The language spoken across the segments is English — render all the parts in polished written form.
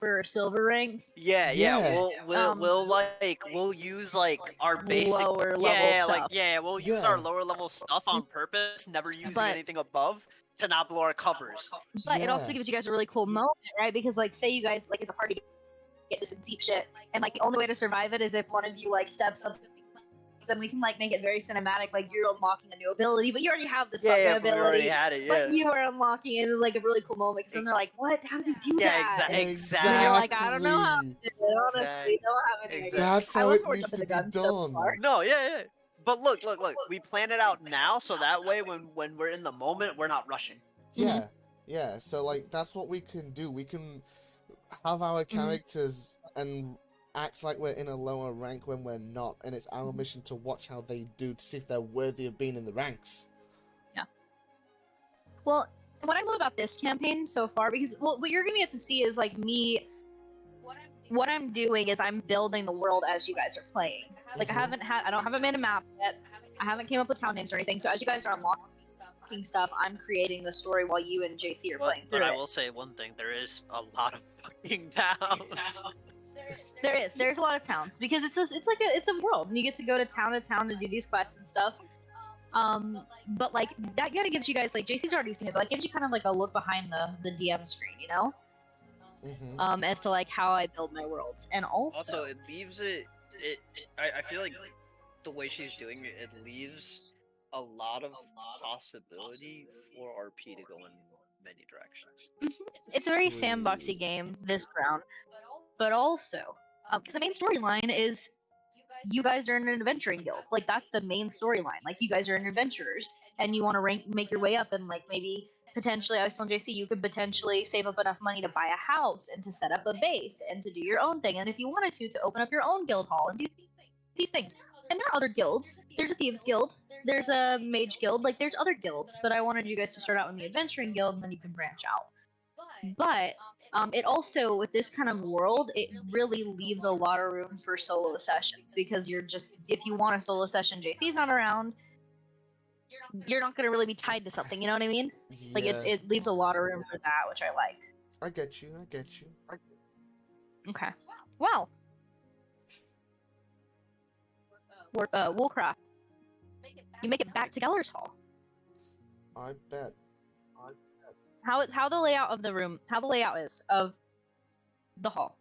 for silver ranks. Yeah. We'll use like our basic lower level stuff. we'll use our lower level stuff on purpose, never using anything above to not blow our covers. But it also gives you guys a really cool moment, right? Because like, say you guys like as a party get this deep shit, and like the only way to survive it is if one of you like steps up. Then we can like make it very cinematic, like you're unlocking a new ability, but you already have this fucking ability. We already had it, but you are unlocking it in like a really cool moment because then they're like, "What? How did you do that?" Exactly. And you're like, "I don't know how to do it. Honestly, don't have any idea." That's how it needs to be done. So far. No, yeah. But look. We plan it out now, so that way when we're in the moment, we're not rushing. Yeah, yeah. So like that's what we can do. We can have our characters and act like we're in a lower rank when we're not, and it's our mission to watch how they do to see if they're worthy of being in the ranks. Yeah. Well, what I love about this campaign so far, because what you're gonna get to see is like me. What I'm doing is I'm building the world as you guys are playing. Like I haven't made a map yet. I haven't came up with town names or anything. So as you guys are unlocking stuff, I'm creating the story while you and JC are playing through it. But I will say one thing: there is a lot of fucking towns. There's a lot of towns because it's a world and you get to go to town to do these quests and stuff. But like that kind of gives you guys, like JC's already seen it, but like gives you kind of like a look behind the DM screen, you know? As to like how I build my worlds. And also it leaves it I feel like the way she's doing it, it leaves a lot of possibility for RP to go in many directions. It's a very sandboxy game this round, but also because the main storyline is you guys are in an adventuring guild. Like that's the main storyline. Like you guys are adventurers and you want to make your way up, and like maybe potentially, I was telling JC, you could potentially save up enough money to buy a house and to set up a base and to do your own thing, and if you wanted to open up your own guild hall and do these things. And there are other guilds. There's a thieves guild. There's a mage guild. Like there's other guilds, but I wanted you guys to start out in the adventuring guild and then you can branch out. But it also, with this kind of world, it really leaves a lot of room for solo sessions because if you want a solo session, JC's not around, you're not going to really be tied to something, you know what I mean? Yeah. Like it leaves a lot of room for that, which I like. I get you. Okay. Wow. Woolcraft. You make it back to Geller's Hall. I bet. How the layout of the room, how the layout is of the hall.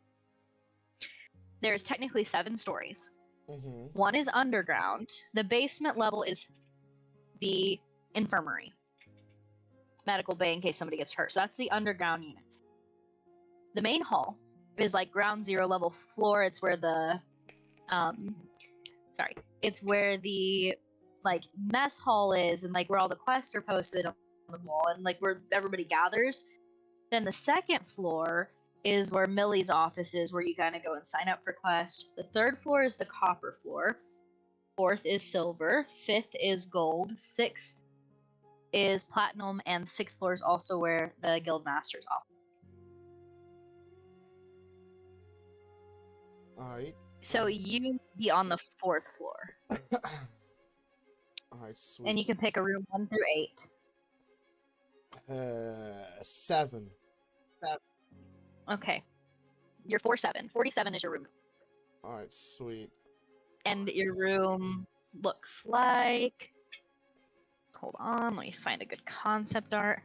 There's technically 7 stories. One is underground. The basement level is the infirmary, medical bay in case somebody gets hurt. So that's the underground unit. The main hall is like ground zero level floor. It's where the it's where the like mess hall is, and like where all the quests are posted on the wall, and like where everybody gathers. Then the second floor is where Millie's office is, where you kind of go and sign up for quests. The third floor is the copper floor. 4th is silver. 5th is gold. 6th is platinum, and 6th floor is also where the guild master's office. Alright. So you be on the 4th floor. Alright, sweet. And you can pick a room 1 through 8. 7. Okay. You're 47. 47 is your room. Alright, sweet. And your room looks like... Hold on, let me find a good concept art.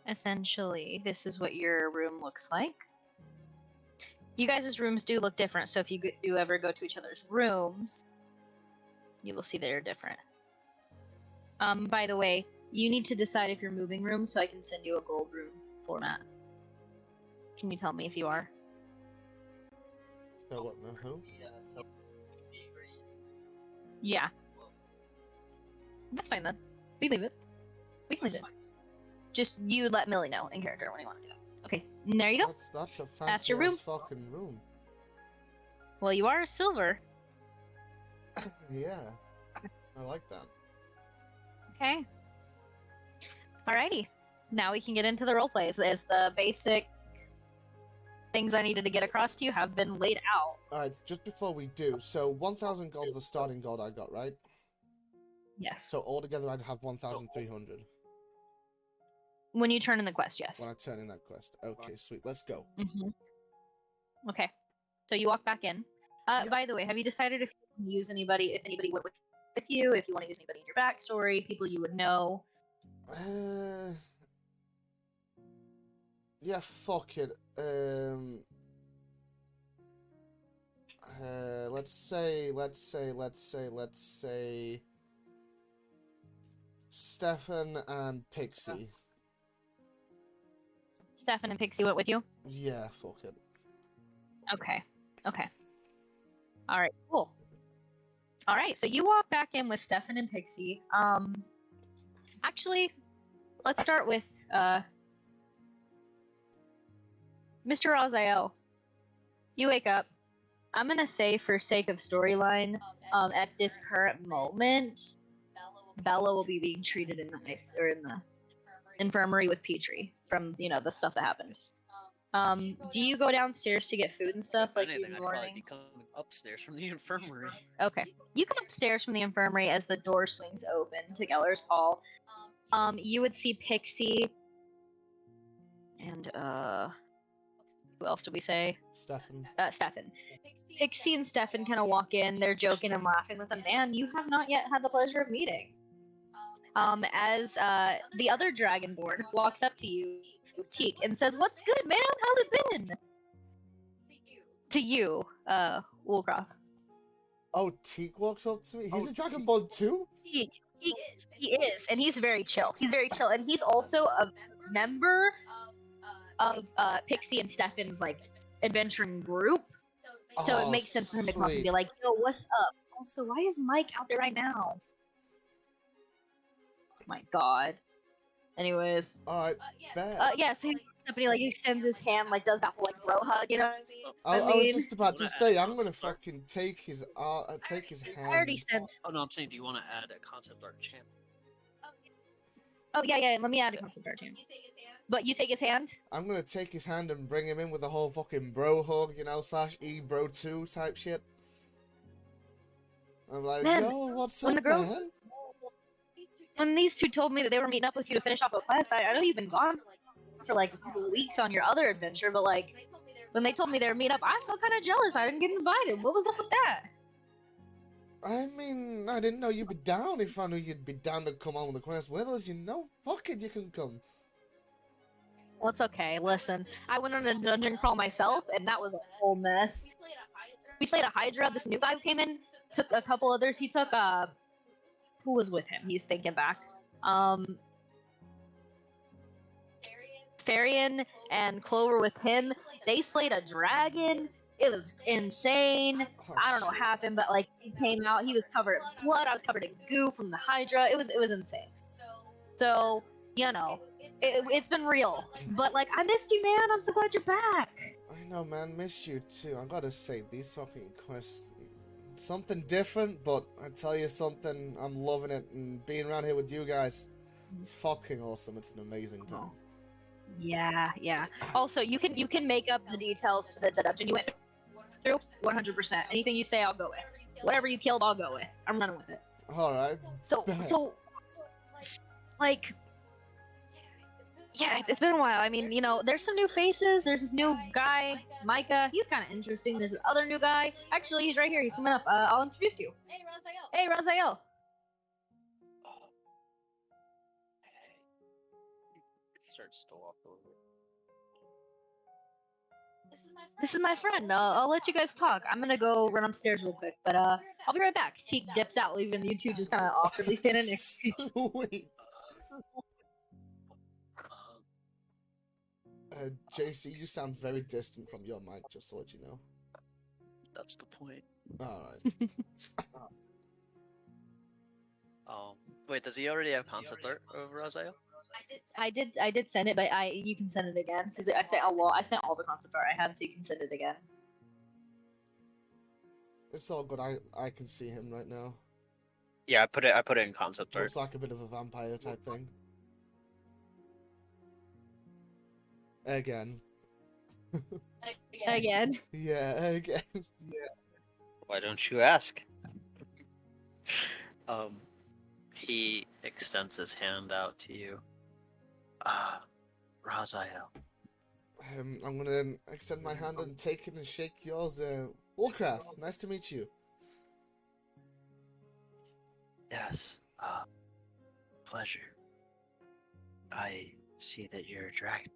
Essentially, this is what your room looks like. You guys' rooms do look different, so if you do ever go to each other's rooms, you will see they're different. By the way, You need to decide if you're moving rooms so I can send you a gold room format. Can you tell me if you are? So what? No, who? Yeah. That's fine then. We can leave it. We can leave it. Just you let Millie know in character when you want to do that. Okay, and there you go. That's a That's fancy your room. ass fucking room. Well, you are a silver. Yeah, I like that. Okay. Alrighty. Now we can get into the roleplays. As the basic things I needed to get across to you have been laid out. Alright, just before we do, so 1,000 gold's the starting gold I got, right? Yes. So altogether I'd have 1,300 When you turn in the quest, yes. when I turn in that quest. Okay, sweet, let's go. Okay. So you walk back in. Yeah. By the way, have you decided if you want to use anybody, if anybody went with you, if you want to use anybody in your backstory, people you would know? Yeah, fuck it. Let's say Stefan and Pixie. Stefan and Pixie went with you? Yeah, fuck it. Okay. Okay. Alright, cool. Alright, so you walk back in with Stefan and Pixie. Actually, let's start with, Mr. Raziel. You wake up. I'm gonna say, for sake of storyline, at this current moment, Bella will be being treated in the infirmary with Petrie from, the stuff that happened. Do you go downstairs to get food and stuff If like you anything, in I'd the probably morning? be coming upstairs from the infirmary. Okay. You come upstairs from the infirmary as the door swings open to Geller's Hall. You would see Pixie and, who else did we say? Stefan. Stefan. Pixie and Stefan kind of walk in, they're joking and laughing with a man you have not yet had the pleasure of meeting. As the other Dragonborn walks up to you, Teak, and says, "What's good, man? How's it been?" To you, Woolcroft. Oh, Teak walks up to me? He's Oh, a Dragonborn too? Teak. He is, and he's very chill. He's very chill, and he's also a member of Pixie and Stefan's adventuring group. So it makes sense for him to come up and be sweet. like, "Yo, what's up?" Also, why is Mike out there right now? Oh my god. Anyways. Alright, bet. Yeah, so he walks up and he extends his hand, does that whole bro hug, you know what I I was mean? just about to Wanna say, add I'm gonna concept art? fucking take his I already hand. sent. Oh no, I'm saying, do you want to add a concept art channel? Oh yeah, let me add a concept art channel. But you take his hand? I'm gonna take his hand and bring him in with the whole fucking bro hug, slash bro 2 type shit. I'm like, Man, yo, what's when up, the girls- man? When these two told me that they were meeting up with you to finish off a quest, I know you've been gone for a couple of weeks on your other adventure, but when they told me they were meeting up, I felt kind of jealous. I didn't get invited. What was up with that? I mean, I didn't know you'd be down. If I knew you'd be down to come on with the quest with us, fuck it, you can come. Well, it's okay. Listen, I went on a dungeon crawl myself, and that was a whole mess. We slayed a Hydra. This new guy who came in took a couple others. He took, who was with him? He's thinking back. Therian and Clover with him. They slayed a dragon. It was insane. Oh, I don't know what shit. happened, but he came out. He was covered in blood. I was covered in goo from the Hydra. It was insane. So it's been real. But I missed you, man. I'm so glad you're back. I know, man, missed you too. I gotta say, these fucking quests, something different, but I tell you something, I'm loving it, and being around here with you guys, it's fucking awesome. It's an amazing time. Yeah. Also, you can make up the details to the dungeon you went through 100%. Anything you say, I'll go with. Whatever you killed, I'll go with. I'm running with it. Alright. So, yeah, it's been a while. I mean, there's some new faces. There's this new guy, Micah. He's kind of interesting. There's this other new guy. Actually, he's right here. He's coming up. I'll introduce you. Hey, Raziel. Starts to walk over. This is my friend. I'll let you guys talk. I'm gonna go run upstairs real quick, but I'll be right back. Teak dips out, leaving you two just kind of awkwardly standing next to each other. Sweet. JC, you sound very distant from your mic, just to let you know. That's the point. Alright. Wait, does he already have concept art of Raziel? I did send it, but you can send it again because I sent I sent all the concept art I had, so you can send it again. It's all good. I can see him right now. Yeah, I put it in concept art. Looks like a bit of a vampire type thing. Again. Again. Yeah, again. Why don't you ask? He extends his hand out to you. Raziel. I'm gonna extend my hand and take it and shake yours. Warcraft, nice to meet you. Yes, pleasure. I see that you're a dragon.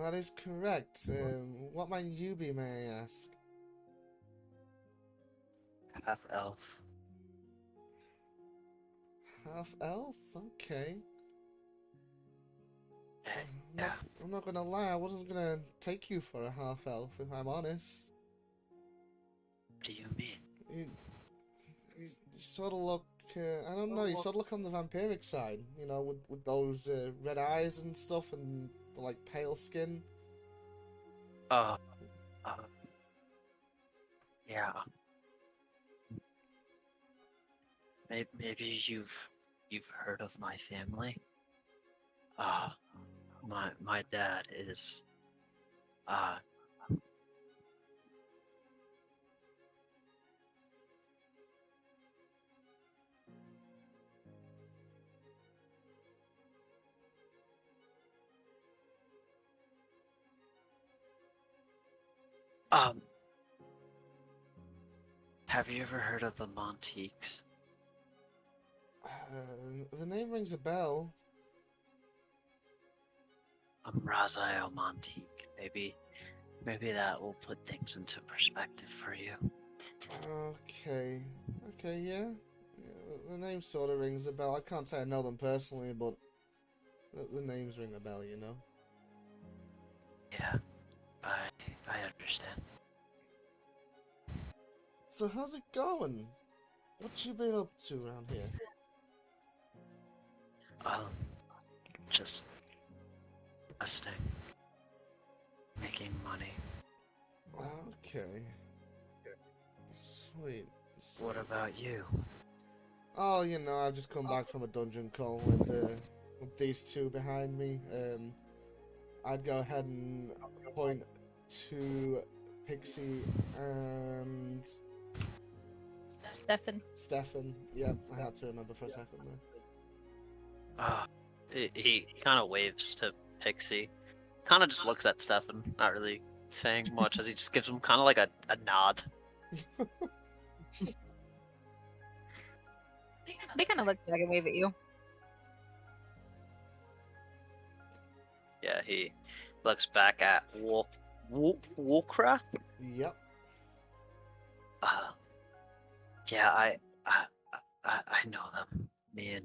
That is correct. What might you be, may I ask? Half elf. Half elf? Okay. Yeah. I'm not gonna lie, I wasn't gonna take you for a half elf, if I'm honest. What do you mean? You sort of look, I don't know, you sort of look on the vampiric side, you know, with those red eyes and stuff and the, like, pale skin. Yeah. Maybe you've heard of my family. My dad is have you ever heard of the Monteeks? The name rings a bell. I'm Raziel Monteek. Maybe that will put things into perspective for you. Okay, yeah. The name sort of rings a bell. I can't say I know them personally, but the names ring a bell, you know? Yeah, I understand. So how's it going? What you been up to around here? Just resting, making money. Okay. Sweet. What about you? Oh, you know, I've just come back from a dungeon call with these two behind me. I'd go ahead and point to Pixie and Stefan. Yep, I had to remember for a second there. He kind of waves to Pixie. Kind of just looks at Stefan, not really saying much, as he just gives him kind of like a nod. They kind of look back and wave at you. Yeah, he looks back at Warcraft. Yep. Yeah, I know them. Me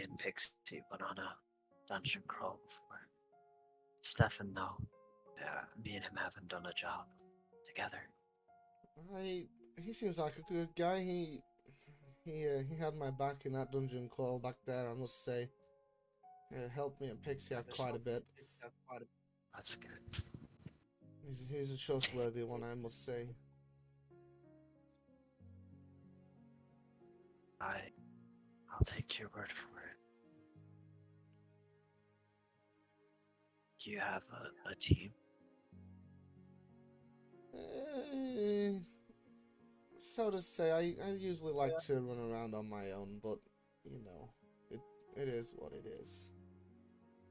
and Pixie went on a dungeon crawl before. Stefan, though, me and him haven't done a job together. He seems like a good guy. He had my back in that dungeon crawl back there, I must say. Helped me and Pixie out quite a bit. That's good. He's a trustworthy one, I must say. I'll take your word for it. Do you have a team? So to say, I usually like to run around on my own, but, you know, it is what it is.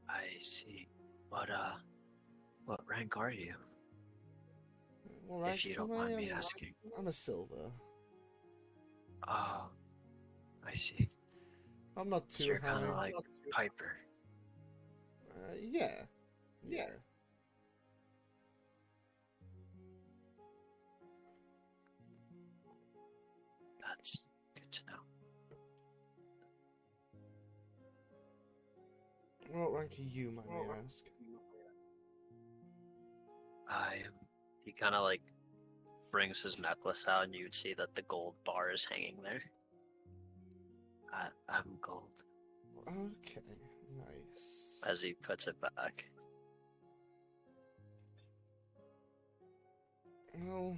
I see. What rank are you? Well, If you don't mind me asking. I'm a silver. Oh, I see. I'm not too So you're high. kind of like Piper. Yeah. That's good to know. What rank are you, might I ask? He kind of like brings his necklace out, and you would see that the gold bar is hanging there. I'm gold. Okay, nice. As he puts it back. Well,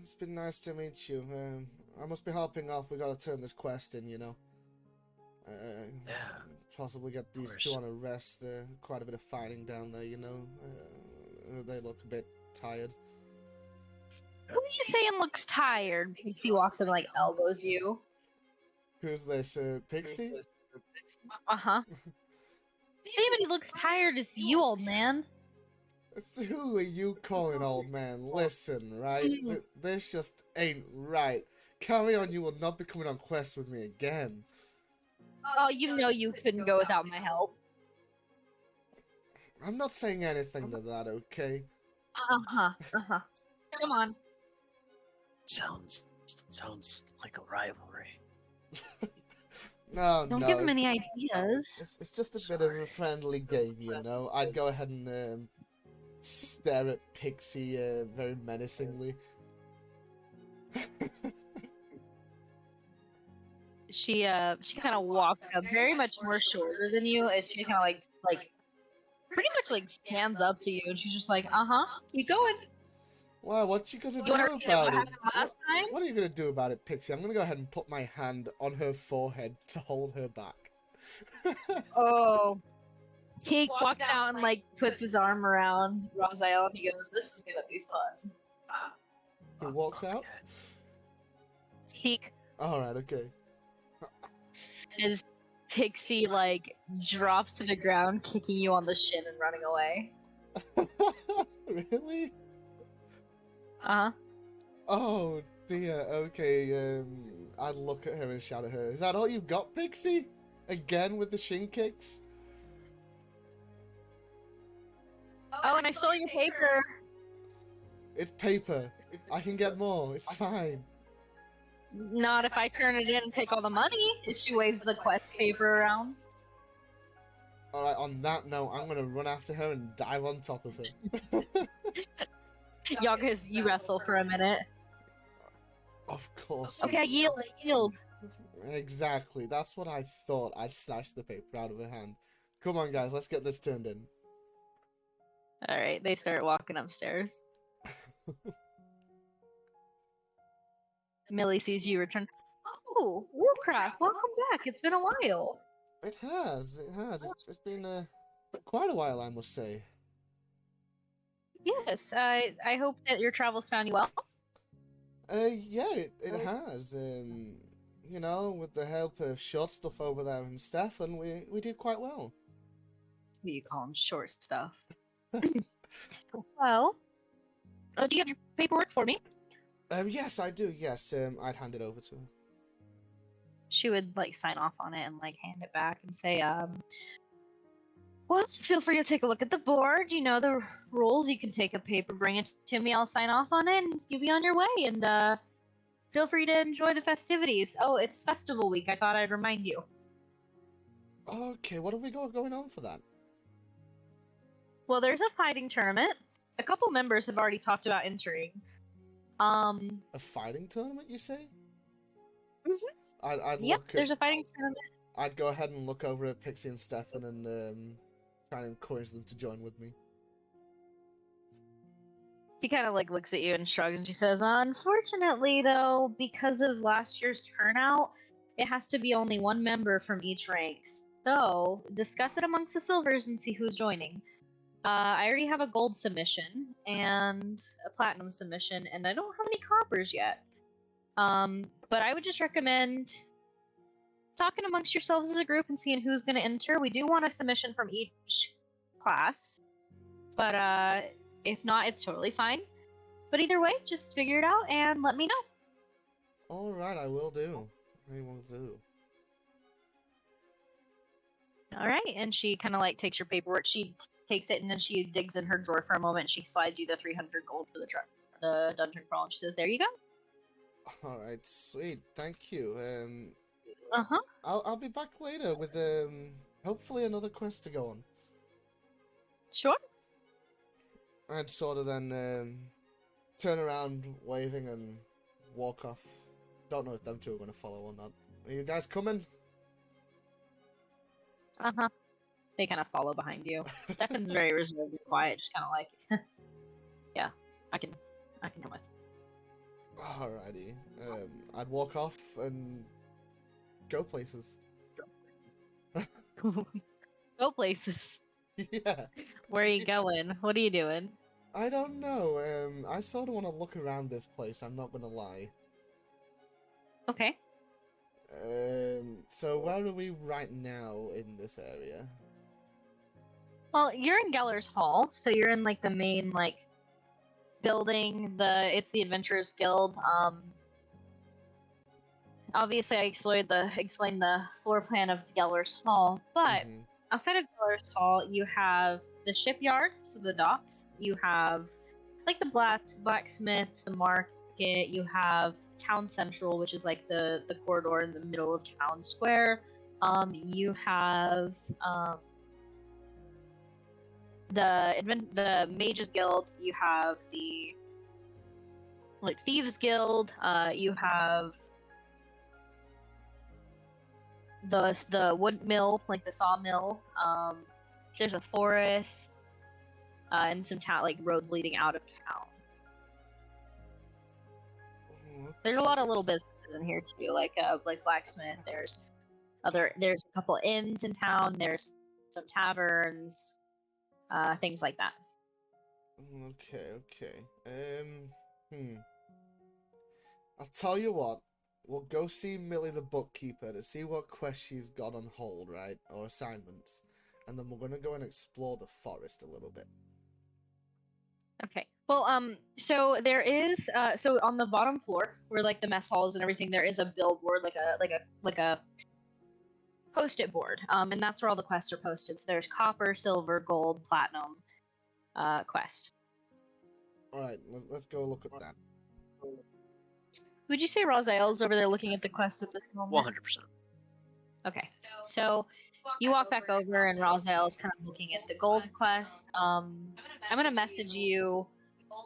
it's been nice to meet you. I must be hopping off. We gotta turn this quest in, you know. Yeah. Possibly get these course. two on a rest. Quite a bit of fighting down there, you know. They look a bit tired. Who are you saying looks tired? Pixie walks and like elbows you. Who's this, Pixie? Uh-huh. If anybody looks tired, it's you, old man. Who are you calling old man? Listen, right? This just ain't right. Carry on, you will not be coming on quests with me again. Oh, you know you couldn't go without my help. I'm not saying anything to that, okay? Uh-huh, uh-huh. Come on. Sounds like a rivalry. No, Don't no. give him any ideas. It's just a bit of a friendly game, you know. I'd go ahead and stare at Pixie very menacingly. She kind of walks up, very much more shorter than you, as she kind of like pretty much like stands up to you, and she's just like, uh-huh, keep going. Wow, what you gonna You do want to repeat what about it? happened last time? What are you gonna do about it, Pixie? I'm gonna go ahead and put my hand on her forehead to hold her back. Oh. Teak walks out and like puts his arm around Raziel, and he goes, "This is gonna be fun." Who walks out? Teak, Alright, okay. as Pixie like drops to the ground, kicking you on the shin and running away. Really? Uh-huh. Oh dear, okay, I'd look at her and shout at her. Is that all you've got, Pixie? Again with the shin kicks? Oh, and I stole your paper. It's paper. I can get more. It's fine. Not if I turn it in and take all the money. She waves the quest paper around. Alright, on that note, I'm gonna run after her and dive on top of her. Y'all guys, you wrestle for a minute. Of course. Okay, yield. Exactly. That's what I thought. I'd snatch the paper out of her hand. Come on, guys. Let's get this turned in. Alright, they start walking upstairs. Millie sees you return. Oh, Warcraft, welcome back. It's been a while. It has. It has. It's been quite a while, I must say. Yes, I hope that your travels found you well. Yeah, it has. You know, with the help of short stuff over there and Stefan, we did quite well. What do you call them? Short stuff. Well, do you have your paperwork for me? Yes, I do. Yes, I'd hand it over to her. She would like sign off on it and like hand it back and say, well, feel free to take a look at the board. You know the rules. You can take a paper, bring it to me. I'll sign off on it, and you'll be on your way. And feel free to enjoy the festivities. Oh, it's festival week. I thought I'd remind you. Okay, what have we got going on for that? Well, there's a fighting tournament. A couple members have already talked about entering. A fighting tournament, you say? Mm-hmm. I'd Yep, look there's a fighting tournament. I'd go ahead and look over at Pixie and Stefan and try and encourage them to join with me. She kind of like looks at you and shrugs, and she says, "Unfortunately, though, because of last year's turnout, it has to be only one member from each rank. So discuss it amongst the silvers and see who's joining. I already have a gold submission and a platinum submission, and I don't have any coppers yet. But I would just recommend talking amongst yourselves as a group and seeing who's going to enter. We do want a submission from each class, but if not, it's totally fine. But either way, just figure it out and let me know." Alright, I will do. I will do. All right, and she kind of like takes your paperwork. She takes it and then she digs in her drawer for a moment. She slides you the 300 gold for the dungeon crawl, and she says, "There you go." Alright, sweet. Thank you. Uh-huh. I'll be back later with hopefully another quest to go on. Sure. I'd sort of then turn around, waving, and walk off. Don't know if them two are going to follow or not. Are you guys coming? Uh-huh. They kind of follow behind you. Stefan's very reserved and quiet, just kind of like, yeah, I can come with. Alrighty. I'd walk off and go places. Go places. Yeah. Where are you going? What are you doing? I don't know. I sort of want to look around this place. I'm not gonna lie. Okay. So where are we right now in this area? Well, you're in Geller's Hall, so you're in like the main like building. It's the Adventurers Guild. Obviously, I explained the floor plan of Geller's Hall, but Mhm. outside of Geller's Hall, you have the shipyard, so the docks. You have like the blacksmiths, the market. You have Town Central, which is like the corridor in the middle of Town Square. You have the Mages Guild. You have the like Thieves Guild. You have the wood mill, like the sawmill. There's a forest, and some town like roads leading out of town. There's a lot of little businesses in here too, like blacksmith. There's a couple inns in town. There's some taverns, things like that. Okay. I'll tell you what. We'll go see Millie the bookkeeper to see what quests she's got on hold, right? Or assignments. And then we're gonna go and explore the forest a little bit. Okay. Well, so there is, so on the bottom floor, where like the mess halls and everything, there is a billboard, like a post-it board, and that's where all the quests are posted. So there's copper, silver, gold, platinum, quest. Alright, let's go look at that. Would you say Raziel's over there looking at the quest at this moment? 100%. Okay, so you walk back over, and Raziel's kind of looking at the gold quest. I'm gonna message you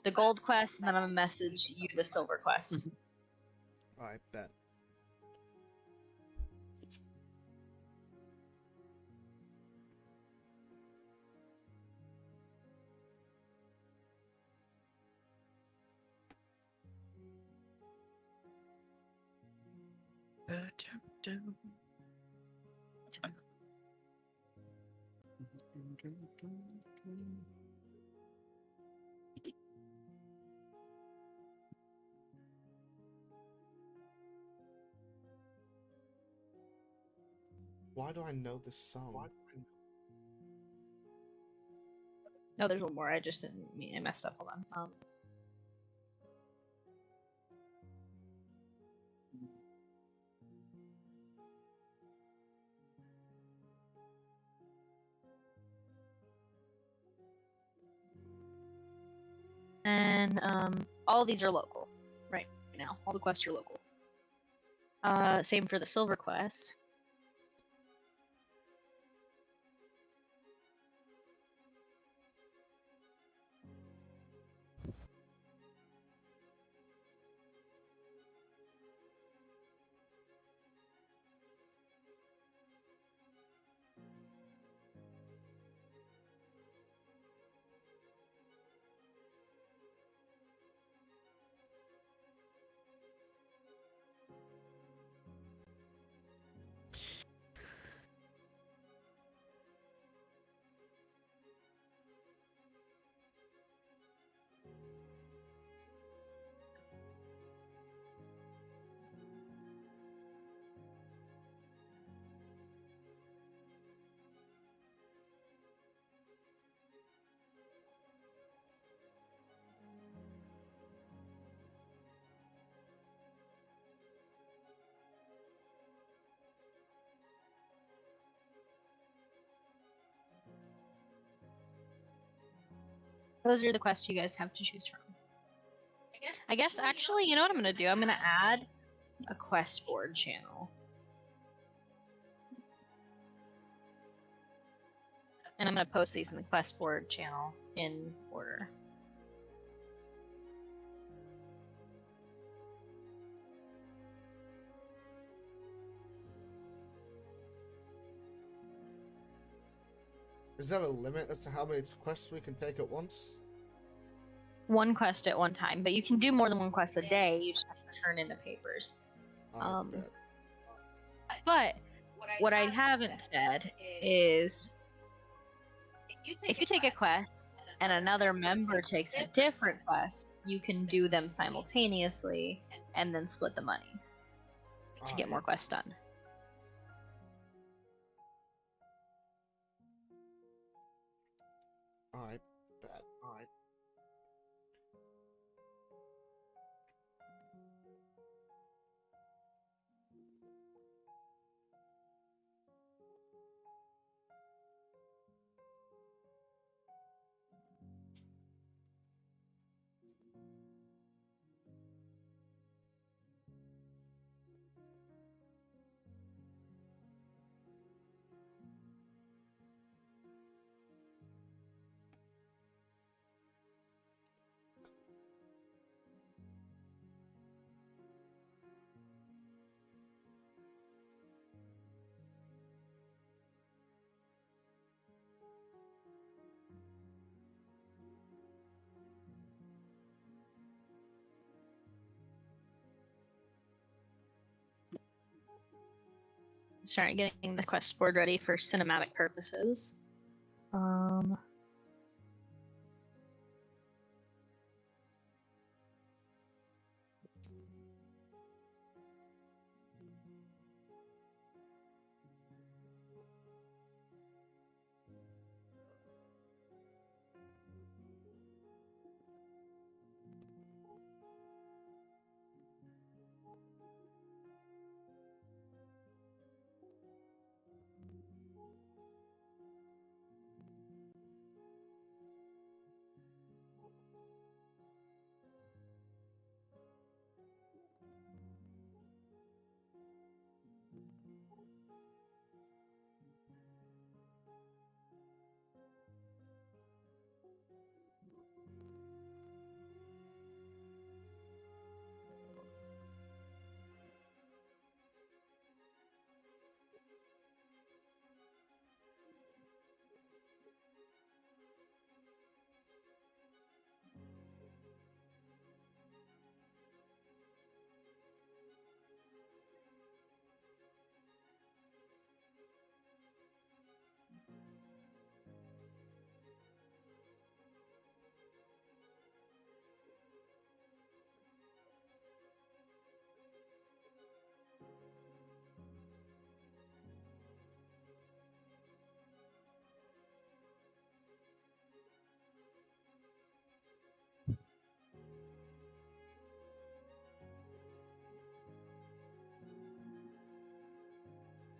the gold quest, and then I'm gonna message you the silver quest. I bet. Why do I know this song? No, there's one more. I just didn't mean I messed up. Hold on. And all of these are local right now. All the quests are local. Same for the silver quest. Those are the quests you guys have to choose from. I guess actually, you know what I'm gonna do? I'm gonna add a quest board channel. And I'm gonna post these in the quest board channel in order. Is there a limit as to how many quests we can take at once? One quest at one time, but you can do more than one quest a day. You just have to turn in the papers. I bet. But what I haven't said is if you take a quest and another member takes a different quest, you can do them simultaneously and then split the money to get more quests done. I bet. Start getting the quest board ready for cinematic purposes.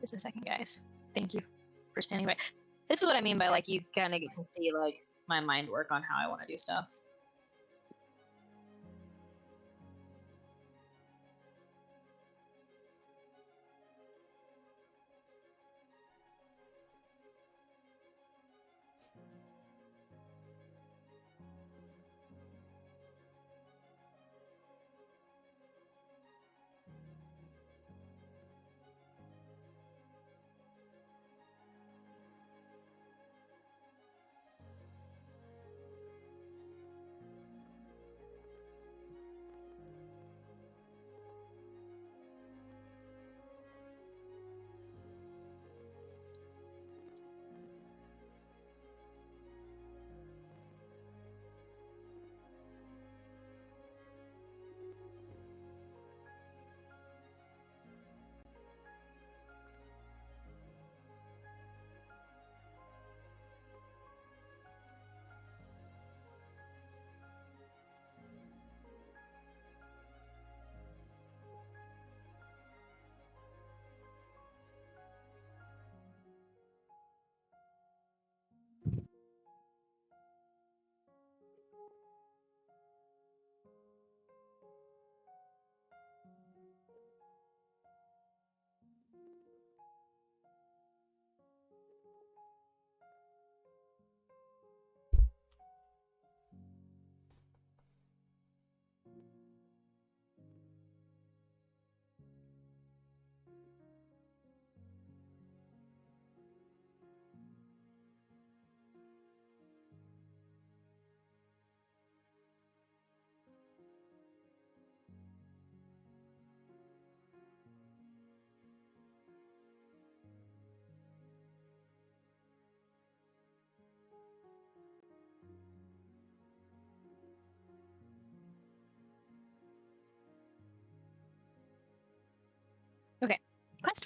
Just a second, guys. Thank you for standing by. This is what I mean by like you kind of get to see like my mind work on how I want to do stuff.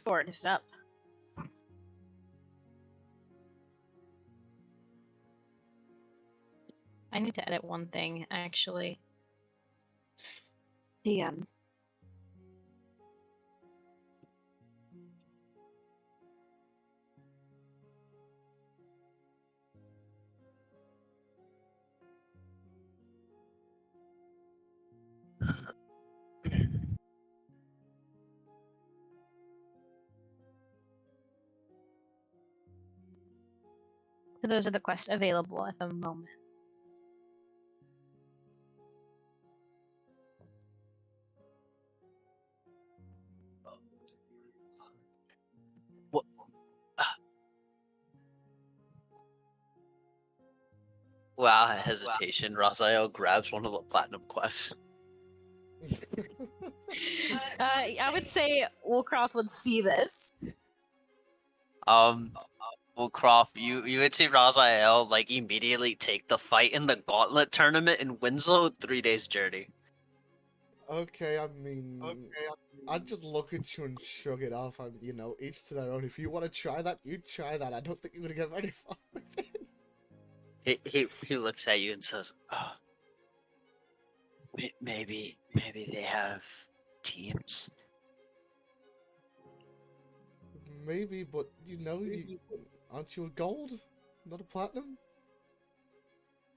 Board is up. I need to edit one thing, actually. DM. So those are the quests available at the moment. What? Without hesitation, Raziel grabs one of the platinum quests. I would say Woolcroft would see this. Well, Croft, you would see Raziel like immediately take the fight in the Gauntlet tournament in Winslow 3 days journey. Okay, I mean, I'd just look at you and shrug it off. You know, each to their own. If you want to try that, you try that. I don't think you're gonna get very far with it. He looks at you and says, "Oh, maybe they have teams." Maybe, but you know, aren't you a gold, not a platinum?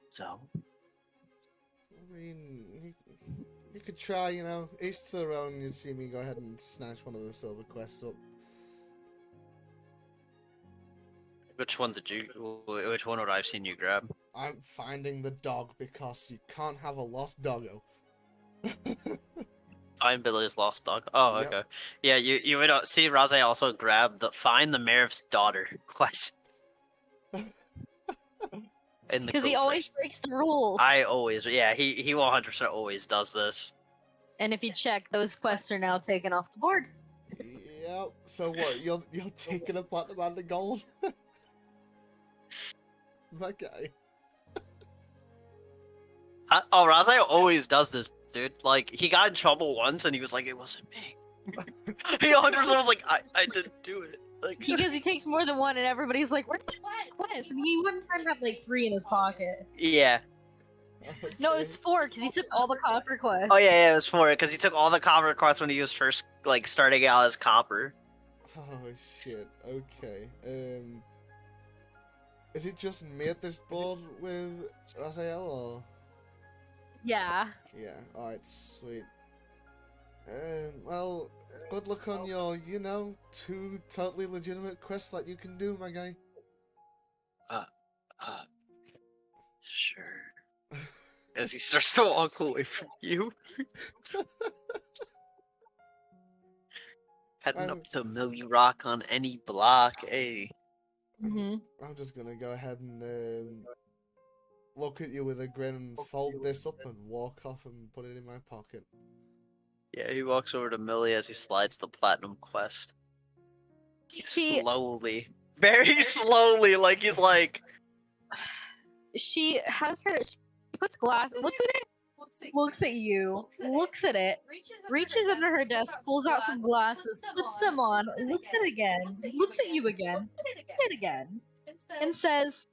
So I mean, you could try. You know, each to their own. You'd see me go ahead and snatch one of the silver quests up. which one would I've seen you grab? I'm finding the dog because you can't have a lost doggo. Find Billy's lost dog. Oh, Yep. okay. Yeah, you would see Raziel also grab the find the mayor's daughter quest. Because he always breaks the rules. He 100% always does this. And if you check, those quests are now taken off the board. Yep. So what? You're taking a platinum and a gold? That guy. Raziel always does this, dude. Like, he got in trouble once and he was like, it wasn't me. He 100% was like, I didn't do it. Like, Because he takes more than one, and everybody's like, "Where's the quest?" And he one time had like 3 in his pocket. yeah. No, it was 4 because he took all the copper quests. Oh yeah, it was for it because he took all the copper quests when he was first like starting out as copper. Oh shit. Okay. Is it just me at this board with Raziel or? Yeah. Yeah. All right. Sweet. Well, good luck on your, 2 totally legitimate quests that you can do, my guy. Sure. As he starts to walk away from you. Heading up to Millie Rock on any block, hey. Mhm. I'm just gonna go ahead and look at you with a grin and fold this up and walk off and put it in my pocket. Yeah, he walks over to Millie as he slides the platinum quest. Slowly. Very slowly, like he's like... She has her. She puts glass. Looks at it. Looks at you. Looks at it. Reaches under her desk. Pulls out some glasses. Puts them on. Looks at it again. Looks at you again. Looks at it again. And says,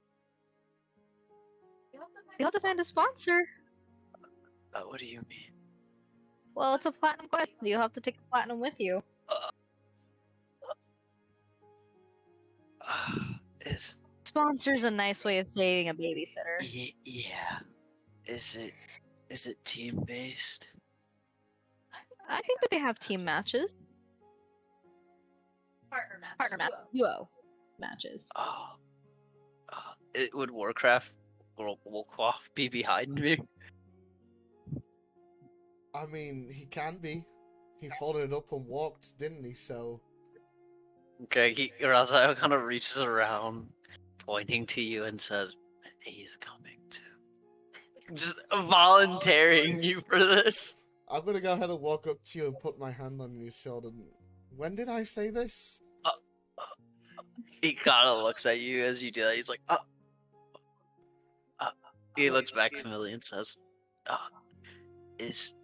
"You'll have to find a sponsor." What do you mean? Well, it's a platinum quest. So you'll have to take the platinum with you. Is... Sponsor's a nice way of saying a babysitter. Yeah. Is it team based? I think that they have team matches. Partner match. Duo matches. It would Warcraft or Wolfcroft be behind me? I mean, he can be. He folded it up and walked, didn't he? So. Okay, Raziel kind of reaches around, pointing to you and says, "He's coming too." Just volunteering you for this. I'm gonna go ahead and walk up to you and put my hand on your shoulder. When did I say this? He kind of looks at you as you do that. He's like, He looks back to Millie and says, "Is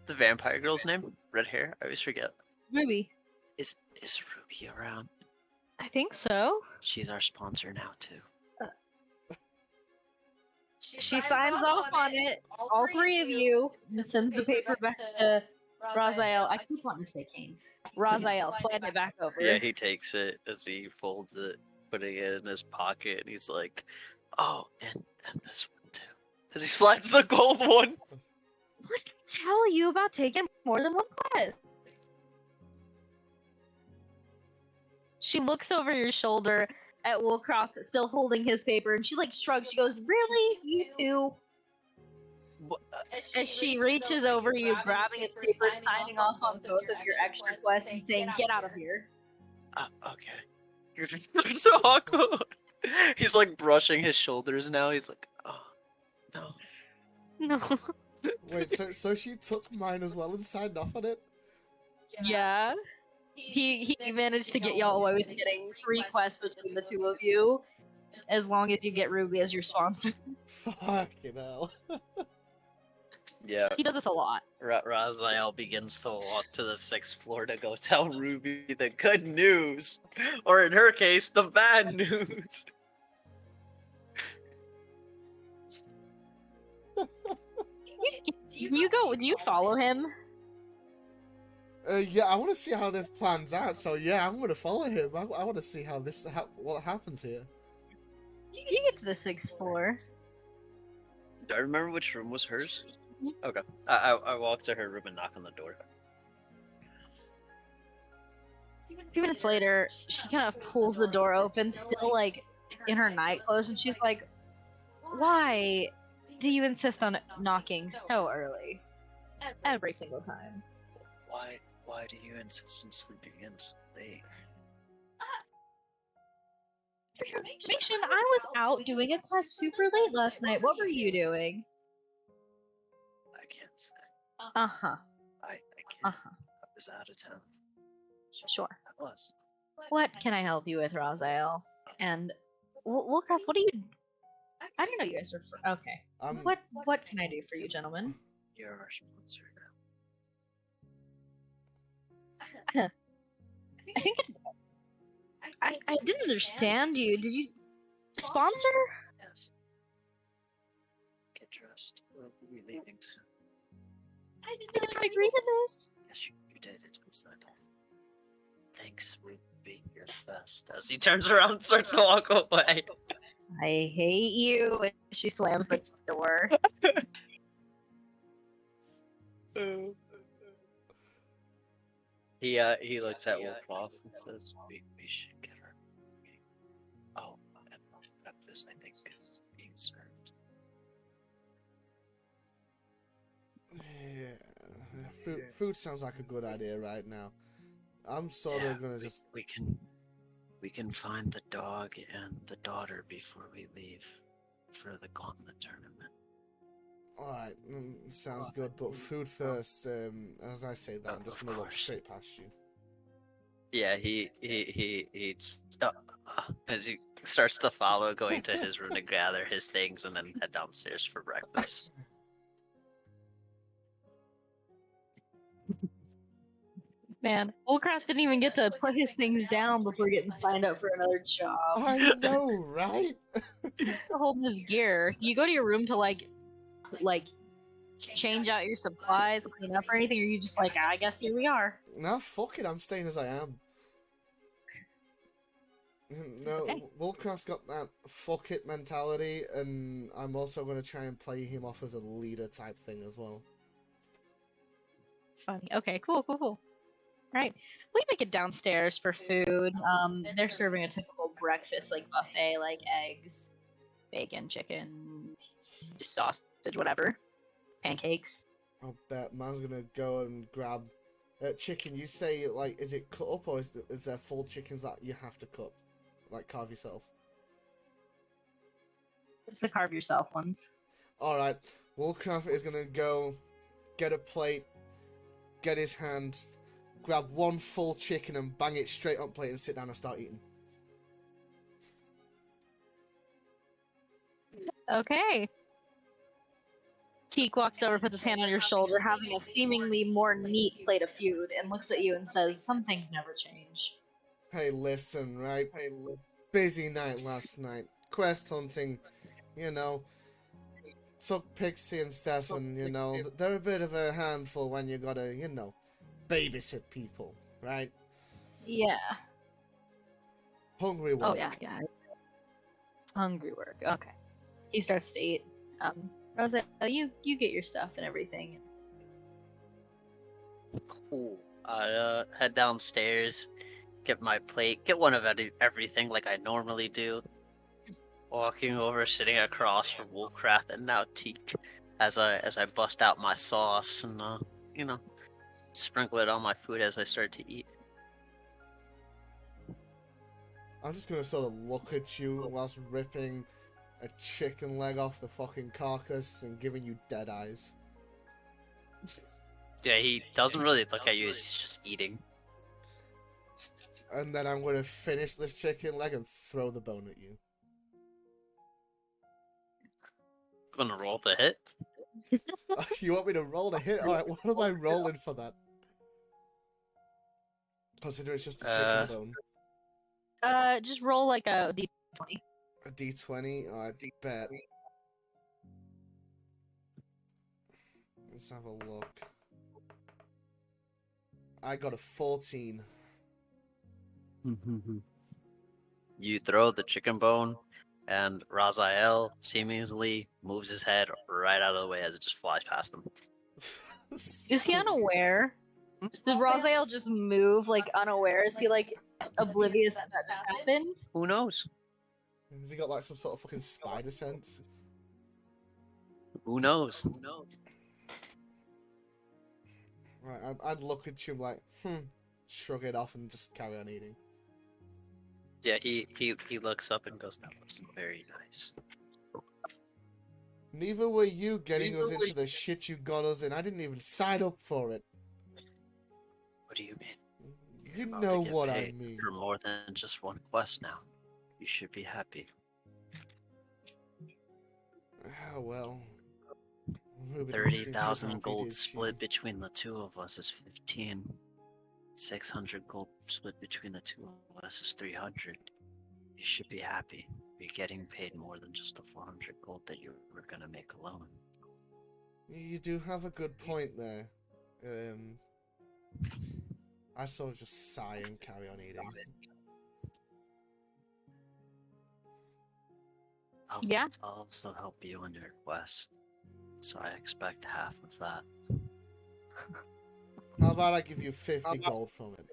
the vampire girl's name?" red hair. I always forget. Ruby. Is Ruby around? I think so. She's our sponsor now too. She signs off on it, all three of you, and sends the paper back to Raziel. I keep wanting to say Kane. Raziel, sliding it back over. Yeah, he takes it as he folds it, putting it in his pocket, and he's like, "Oh, and this one too." As he slides the gold one. What did I tell you about taking more than one quest? She looks over your shoulder at Woolcroft, still holding his paper, and she like shrugs. She goes, "Really, you two?" As she reaches over you, grabbing his paper, signing off on both of your extra quests, and saying, "Get out of here." Okay. They're so awkward. He's like brushing his shoulders now. He's like, "Oh, no." No. Wait, so she took mine as well and signed off on it? Yeah. He managed to get y'all away with getting 3 quests between the two of you, as long as you get Ruby as your sponsor. Fucking hell. Yeah. He does this a lot. Raziel begins to walk to the 6th floor to go tell Ruby the good news, or in her case, the bad news. Do you follow him? Yeah, I want to see how this plans out. So yeah, I'm gonna follow him. I want to see how what happens here. You get to the 6th floor. Do I remember which room was hers? Mhm. Okay. I walk to her room and knock on the door. A few minutes later, she kind of pulls the door open, still like in her night clothes, and she's like, "Why do you insist on knocking so early? Every single time." Why do you insist on sleeping in so late? For your information, I was out doing a quest super late last night. What were you doing? I can't say. Uh-huh. I can't. Uh-huh. I was out of town. Sure. I was. What can I help you with, Raziel? And Woolcraft, what do you... I didn't know you guys were... Okay. What can I do for you, gentlemen? You're our sponsor I think it... I didn't understand you. Did you... Sponsor? now. Yes. Get dressed. We'll be leaving soon. I did not agree to this. Yes, you did. It's been signed off. Thanks, Ruby. You're the best. As he turns around and starts to walk away. I hate you. And she slams the door. He looks at Wolfcloth and says, "We should get her. Oh, and breakfast I think is being served." Yeah, food sounds like a good idea right now. I'm sort of gonna just. We can find the dog and the daughter before we leave for the gauntlet tournament. Alright, sounds good, but food first. As I say that, I'm just gonna walk straight past you. Yeah, he as he starts to follow, going to his room to gather his things and then head downstairs for breakfast. Man, Woolcraft didn't even get to put his things down before getting signed up for another job. I know, right? Holding his gear. Do you go to your room to like change out your supplies, clean up or anything, or are you just like, I guess here we are? Nah, fuck it, I'm staying as I am. No, Okay. Wolfcraft's got that fuck it mentality, and I'm also going to try and play him off as a leader type thing as well. Funny. Okay, cool. Right. We make it downstairs for food. They're serving a typical breakfast, like buffet, like eggs, bacon, chicken, just sausage, whatever. Pancakes. I'll bet man's going to go and grab chicken. You say, like, is it cut up, or is there full chickens that you have to cut? Like, carve yourself? It's the carve yourself ones. Alright, Wolfcraft is going to go get a plate, get his hand, grab one full chicken and bang it straight on plate and sit down and start eating. Okay. Keek walks over, puts his hand on your shoulder, having a seemingly more neat plate of food, and looks at you and says, "Some things never change." Hey, listen, right? Busy night last night. Quest hunting, you know. Took Pixie and Stefan, you know. They're a bit of a handful when you gotta, you know, babysit people, right? Yeah. Hungry Oh work. yeah. Hungry work. Okay. He starts to eat. Rosa, you get your stuff and everything. Cool. I head downstairs, get my plate, get one of everything like I normally do. Walking over, sitting across from Wolfcraft and now Teak, as I bust out my sauce and you know, sprinkle it on my food as I start to eat. I'm just gonna sort of look at you whilst ripping a chicken leg off the fucking carcass and giving you dead eyes. Yeah, he doesn't really look at you; he's just eating. And then I'm gonna finish this chicken leg and throw the bone at you. Gonna roll the hit. You want me to roll to hit? Alright, what am I rolling for that? Consider it's just a chicken bone. Just roll like a d20. A d20? Alright, bet. Let's have a look. I got a 14. You throw the chicken bone, and Raziel seemingly moves his head right out of the way as it just flies past him. Is he unaware? Did Raziel just move like unaware? Is he like oblivious that just happened? Who knows? Has he got like some sort of fucking spider sense? Who knows? Right, I'd look at you like, shrug it off and just carry on eating. Yeah, he looks up and goes, "That was very nice." Neither were you getting us into the shit you got us in. I didn't even sign up for it. What do you mean? You You're about to know get what I paid mean. for more than just one quest now. You should be happy. Ah, well. Ruby didn't seem too 30,000 happy, gold did she? split between the two of us is 15. 600 gold split between the two of us is 300. You should be happy. You're getting paid more than just the 400 gold that you were gonna make alone. You do have a good point there. I sort of just sigh and carry on eating. Yeah. I'll also help you in your quest, so I expect half of that. How about I give you 50 gold from it?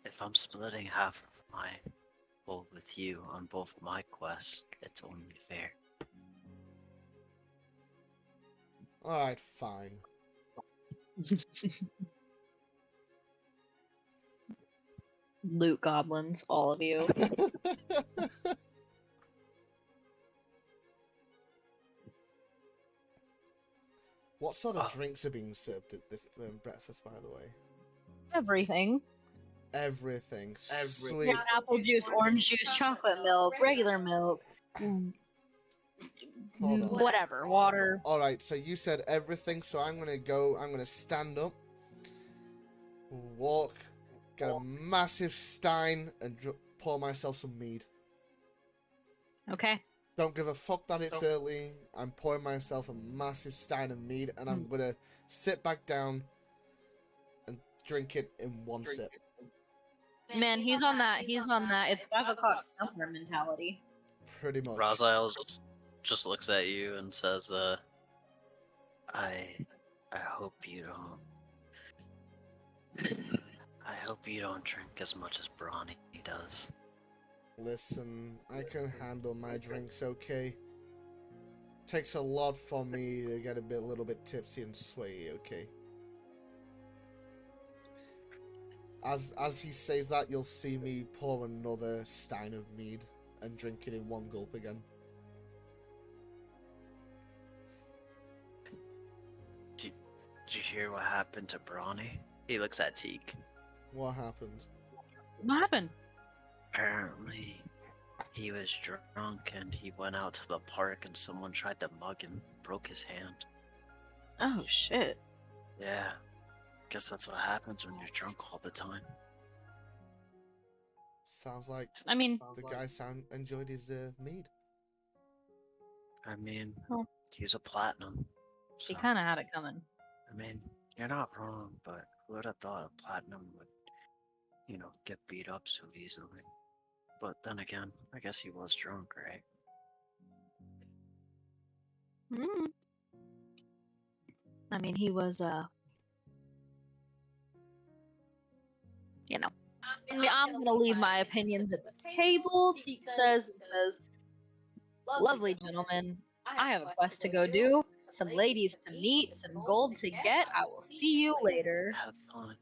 If I'm splitting half of my gold with you on both my quests, it's only fair. Alright, fine. Loot goblins, all of you. What sort of drinks are being served at this breakfast, by the way? Everything. Everything. Sweet. Yeah, apple juice, orange juice, chocolate milk, regular milk. Hold on. Whatever, water. Alright, so you said everything, so I'm gonna stand up, walk, get a massive stein, and pour myself some mead. Okay. Don't give a fuck that it's early. I'm pouring myself a massive stein of mead, and I'm gonna sit back down and drink it in one sip. Man, he's on that. He's on that. It's 5 o'clock somewhere mentality. Pretty much. Raziel just looks at you and says, I hope you don't drink as much as Brawny does. Listen, I can handle my drinks okay. Takes a lot for me to get a little bit tipsy and sway, okay? As he says that, you'll see me pour another stein of mead and drink it in one gulp again. Did you hear what happened to Brawny? He looks at Teak. What happened? What happened? Apparently, he was drunk and he went out to the park and someone tried to mug him, broke his hand. Oh shit. Yeah, guess that's what happens when you're drunk all the time. Sounds like I mean, the guy enjoyed his mead. I mean, Well, he's a platinum. she So, kind of had it coming. I mean, you're not wrong, but who would have thought a platinum would, get beat up so easily? But then again, I guess he was drunk, right? Mm. I mean, he was you know. I mean, I'm gonna leave my opinions at the table. Teak says, "Lovely gentlemen, I have a quest to go do, some ladies to meet, some gold to get. I will see you later." Have fun.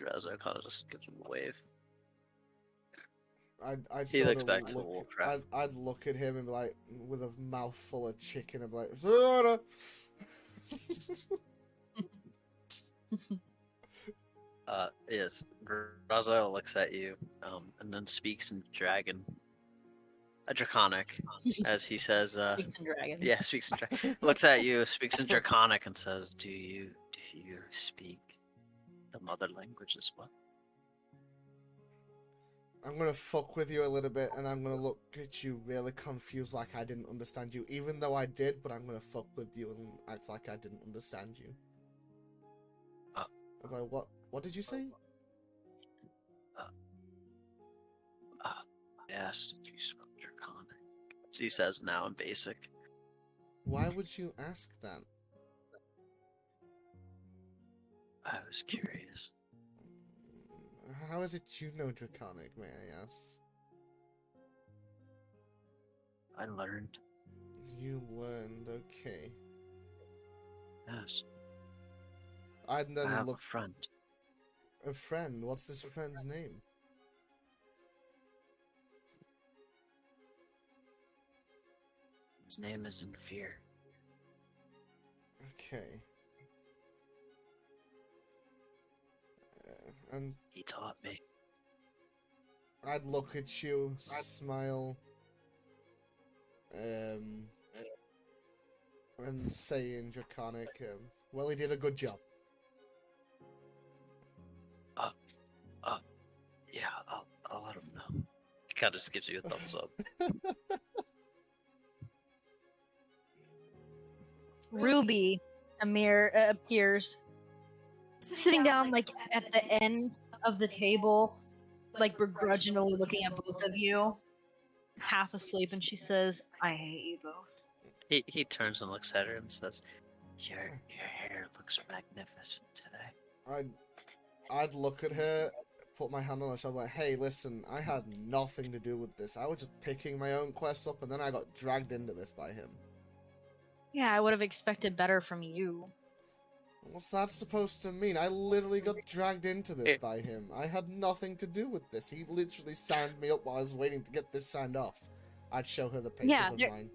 Drazzo kind of just gives him a wave. I'd He sort looks of back to the look. wolf trap. I'd look at him and be like, with a mouthful of chicken, and be like, "Soda." Yes, Drazzo looks at you, and then speaks in dragon. A draconic, as he says, Speaks in dragon. yeah, speaks in dragon. Looks at you, speaks in draconic, and says, do you speak the mother language as well? I'm gonna fuck with you a little bit, and I'm gonna look at you really confused, like I didn't understand you, even though I did. But I'm gonna fuck with you and act like I didn't understand you. I'm like, what did you say? Yes, you spoke draconic. As he says now in basic. Why would you ask that? I was curious. How is it you know Draconic, may I ask? I learned. You learned, okay. Yes. I'd then I have look. a friend. A friend? What's this friend's name? His name is in fear. Okay. And He taught me. I'd look at you, smile, and say in Draconic, well, he did a good job. Yeah, I'll let him know. He kind of just gives you a thumbs up. Ruby Amir appears, sitting down like at the end of the table, like begrudgingly looking at both of you, half asleep, and she says, "I hate you both." He turns and looks at her and says, Your hair looks magnificent today. I'd look at her, put my hand on her shoulder, like, hey, listen, I had nothing to do with this. I was just picking my own quests up, and then I got dragged into this by him. Yeah, I would have expected better from you. What's that supposed to mean? I literally got dragged into this by him. I had nothing to do with this. He literally signed me up while I was waiting to get this signed off. I'd show her the papers of mine.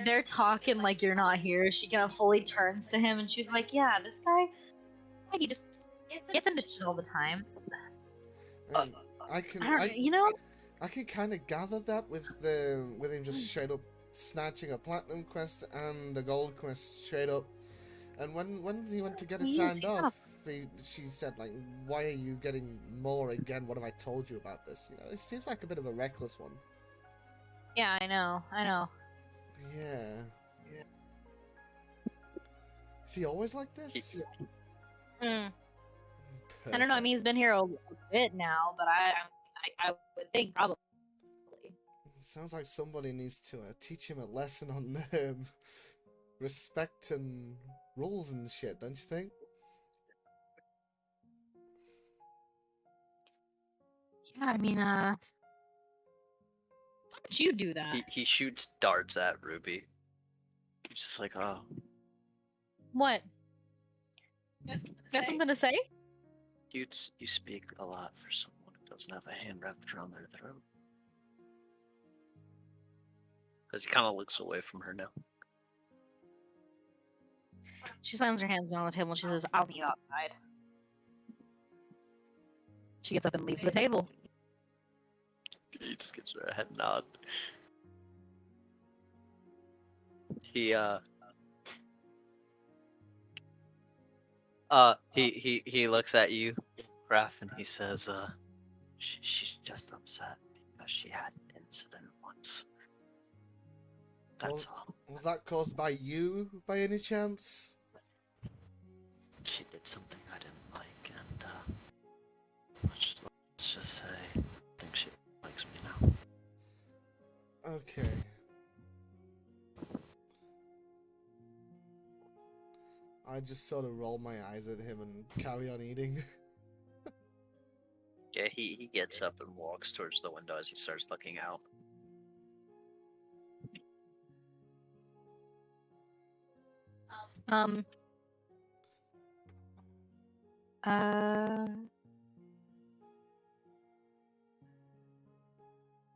They're talking like you're not here. She kind of fully turns to him and she's like, "Yeah, this guy, he just gets into shit all the time." And I can kind of gather that with him just straight up snatching a platinum quest and a gold quest straight up. And when he went to get it signed off, she said, like, why are you getting more again? What have I told you about this? You know, it seems like a bit of a reckless one. Yeah, I know. Yeah. Is he always like this? I don't know. I mean, he's been here a bit now, but I would think probably. Sounds like somebody needs to teach him a lesson on respect and rules and shit, don't you think? Yeah, I mean, why don't you do that? He shoots darts at Ruby. He's just like, oh. What? Got something to say? You speak a lot for someone who doesn't have a hand wrapped around their throat. As he kind of looks away from her now. She slams her hands down on the table and she says, "I'll be outside." She gets up and leaves the table. He just gives her a head nod. He looks at you, Raph, and he says, she's just upset because she had an incident once. That's all. Was that caused by you, by any chance? She did something I didn't like, and let's just say, I think she likes me now. Okay. I just sort of roll my eyes at him and carry on eating. Yeah, he gets up and walks towards the window as he starts looking out. Um.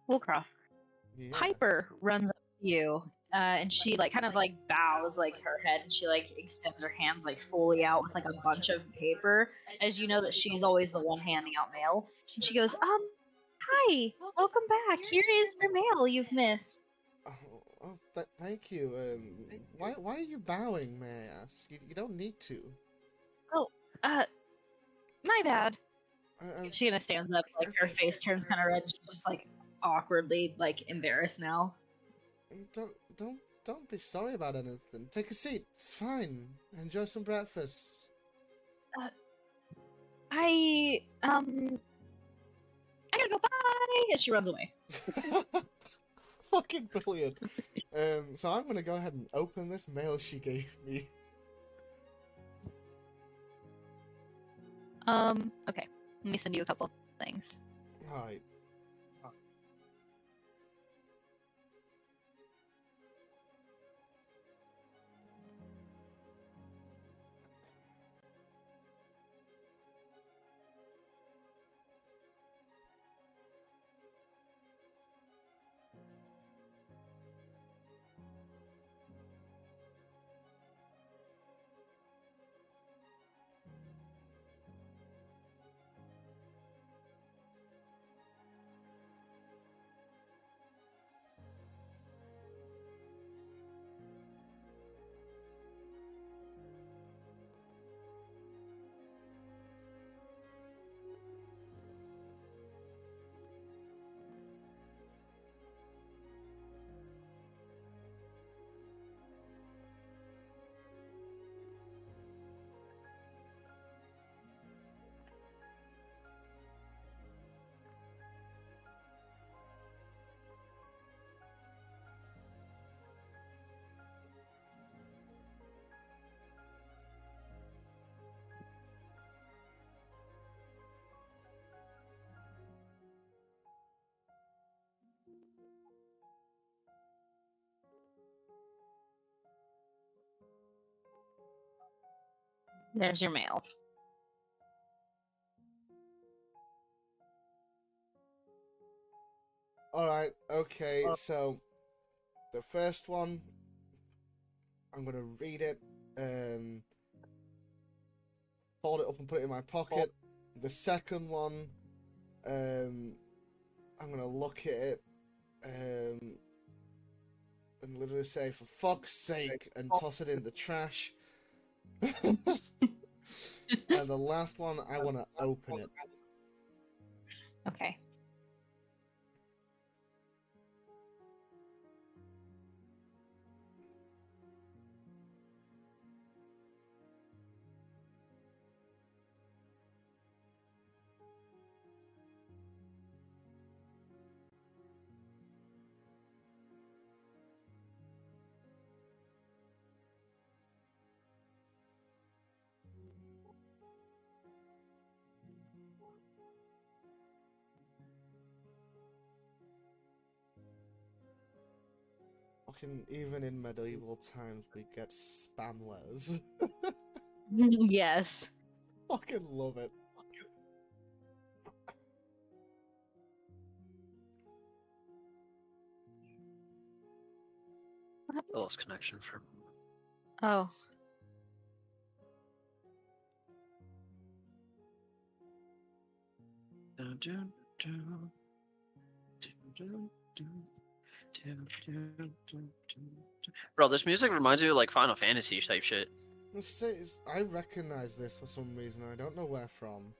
Woolcroft. Yeah. Piper runs up to you, and she like kind of like bows like her head, and she like extends her hands like fully out with like a bunch of paper, as you know that she's always the one handing out mail. And she goes, hi, welcome back. Here is your mail you've missed. Thank you. Why are you bowing, may I ask? You don't need to. Oh, my bad. Uh, She kind of stands up, like her face turns kind of red. She's just like awkwardly like embarrassed now. Don't be sorry about anything. Take a seat. It's fine. Enjoy some breakfast. I gotta go. Bye. As she runs away. Fucking brilliant. So I'm gonna go ahead and open this mail she gave me. Okay. Let me send you a couple things. Right. There's your mail. Alright, okay, so the first one, I'm gonna read it, fold it up and put it in my pocket. The second one, I'm gonna look at it, and literally say, for fuck's sake, and toss it in the trash. And the last one, I wanna open it. Okay. Fucking, even in medieval times, we get spam letters. Yes. Fucking love it. Lost connection for. Oh. Dun, dun, dun. Dun, Bro, this music reminds me of like Final Fantasy type shit. I recognize this for some reason. I don't know where from.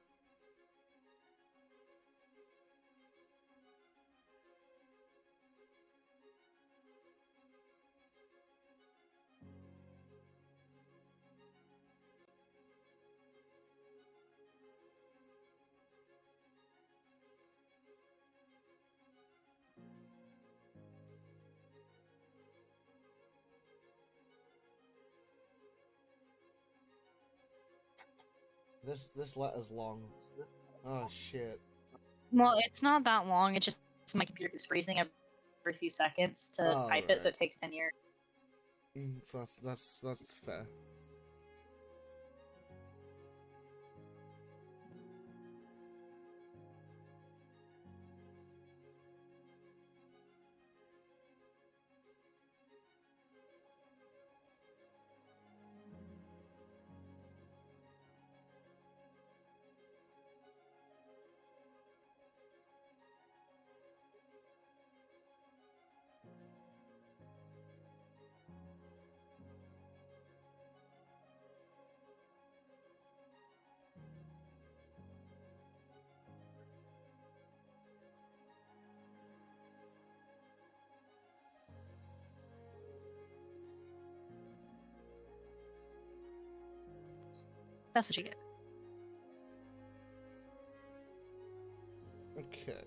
This letter's long. Oh shit. Well, it's not that long. It's just my computer keeps freezing every few seconds to Oh, type it, so right. it takes 10 years. That's fair. That's what you get. Okay.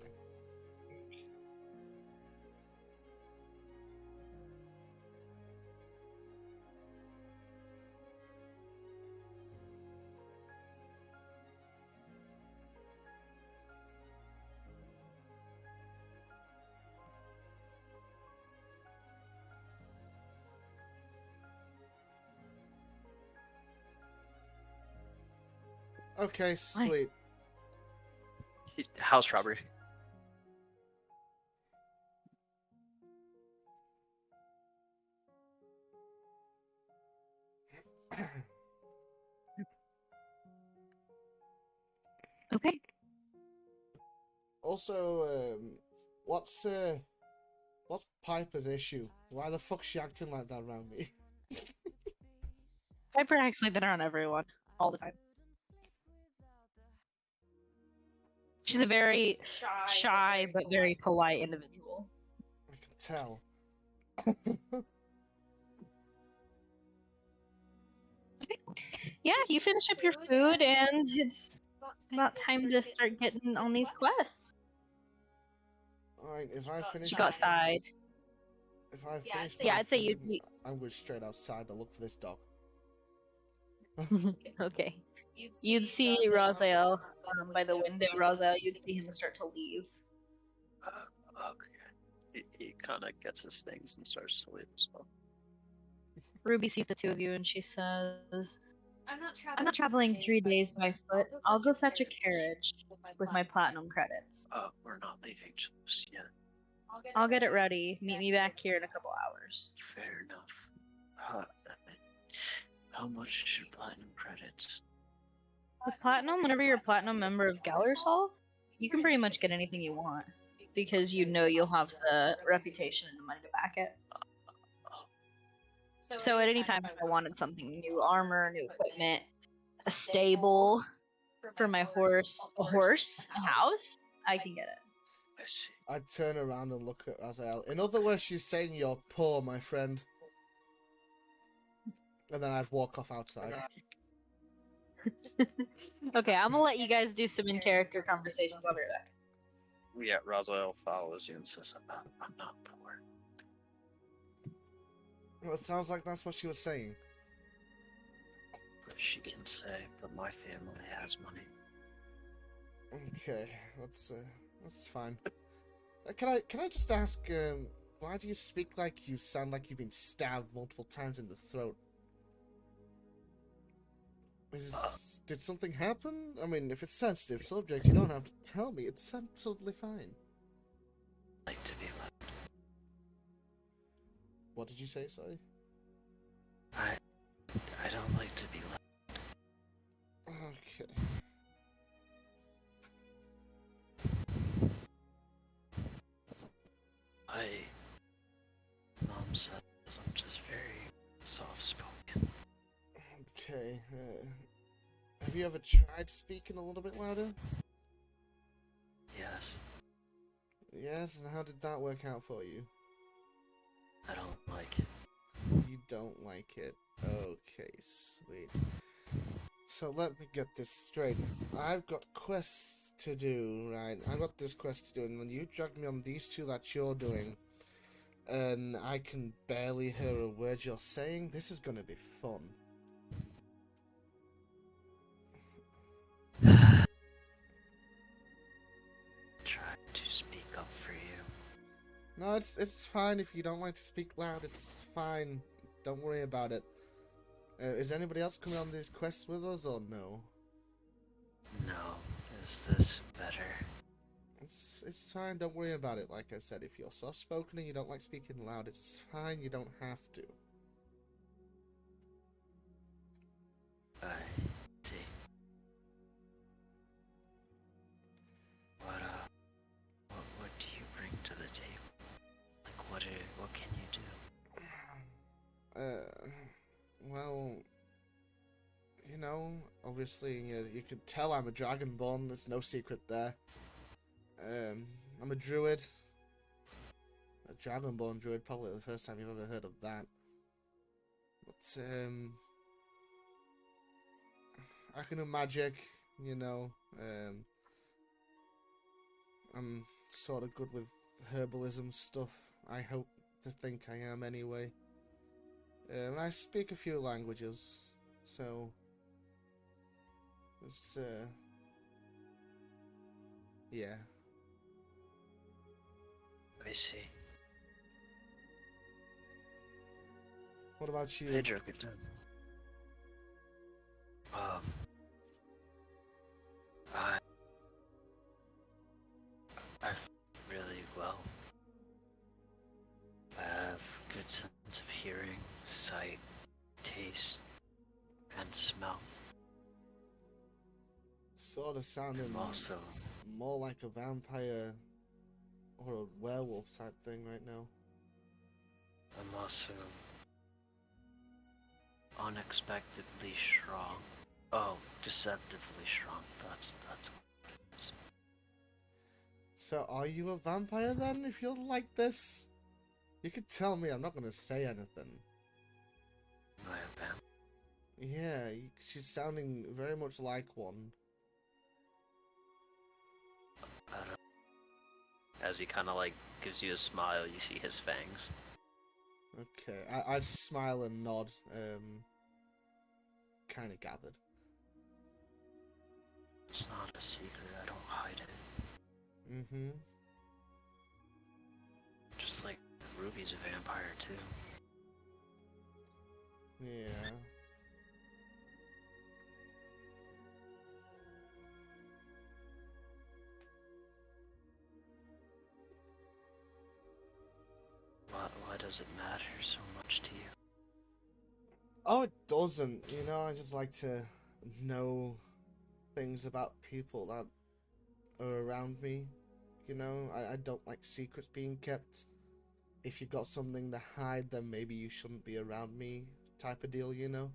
Okay, sweet. House robbery. Okay. Also, what's Piper's issue? Why the fuck's she acting like that around me? Piper acts like that around everyone all the time. She's a very shy but very polite individual. I can tell. Yeah, you finish up your food and it's about time to start getting on these quests. Alright, if I finish You go outside. if I finish Yeah, my I'd say food, you. I'm going straight outside to look for this dog. Okay. You'd see Raziel by the window. Raziel, you'd see him start to leave. Okay. He kind of gets his things and starts to leave as well. Ruby sees the two of you and she says, I'm not traveling 3 days by foot. I'll go fetch a carriage with my platinum credits. We're not leaving just yet. I'll get it ready. Meet me back here in a couple hours. Fair enough. How much is your platinum credits? With platinum, whenever you're a platinum member of Galler's Hall, you can pretty much get anything you want because you know you'll have the reputation and the money to back it. So at any time if I wanted something, new armor, new equipment, a stable for my horse, a house, I can get it. I see. I'd turn around and look at Raziel. In other words, she's saying you're poor, my friend. And then I'd walk off outside. Okay, I'm gonna let you guys do some in-character conversations. I'll be right back. Yeah, Raziel follows you and says, I'm not poor. Well, it sounds like that's what she was saying. She can say, but my family has money. Okay, that's fine. Can I just ask, why do you speak like you sound like you've been stabbed multiple times in the throat? Did something happen? I mean, if it's a sensitive subject, you don't have to tell me. It's absolutely fine. I like to be loved. What did you say? Sorry. I don't like to be loved. Okay. My mom says I'm just very soft-spoken. Okay. Have you ever tried speaking a little bit louder? Yes, Yes, and how did that work out for you? I don't like it. You don't like it. Okay, sweet. So let me get this straight. I've got quests to do, right? I've got this quest to do, and then you drag me on these two that you're doing, and I can barely hear a word you're saying. This is gonna be fun. Try to speak up for you. No, it's fine if you don't like to speak loud. It's fine. Don't worry about it. Is anybody else coming on these quests with us, or no? No, is this better? It's fine. Don't worry about it. Like I said, if you're soft spoken and you don't like speaking loud, it's fine. You don't have to. I see. What do you bring to the table? Like, what can you do? Well, you know, obviously, you could tell I'm a dragonborn. There's no secret there. I'm a druid. A dragonborn druid, probably the first time you've ever heard of that. But, I can do magic, you know. I'm sort of good with herbalism stuff. I hope to think I am anyway. I speak a few languages, so it's yeah. I see. What about you? Pedro, good time. I really well. I have good sense of hearing, sight, taste, and smell. Sort of sounding I'm also more like a vampire or a werewolf type thing right now. I'm also unexpectedly strong. Oh, deceptively strong. That's what it is. So are you a vampire then? If you're like this, you could tell me. I'm not gonna say anything. Am I a vamp? Yeah, she's sounding very much like one. I don't. As he kind of like gives you a smile, you see his fangs. Okay, I smile and nod. Kind of gathered. It's not a secret. I don't hide it. Mm-hmm. Just like Ruby's a vampire too. Yeah. Why does it matter so much to you? Oh, it doesn't. You know, I just like to know things about people that are around me. You know, I don't like secrets being kept. If you've got something to hide, then maybe you shouldn't be around me, type of deal, you know?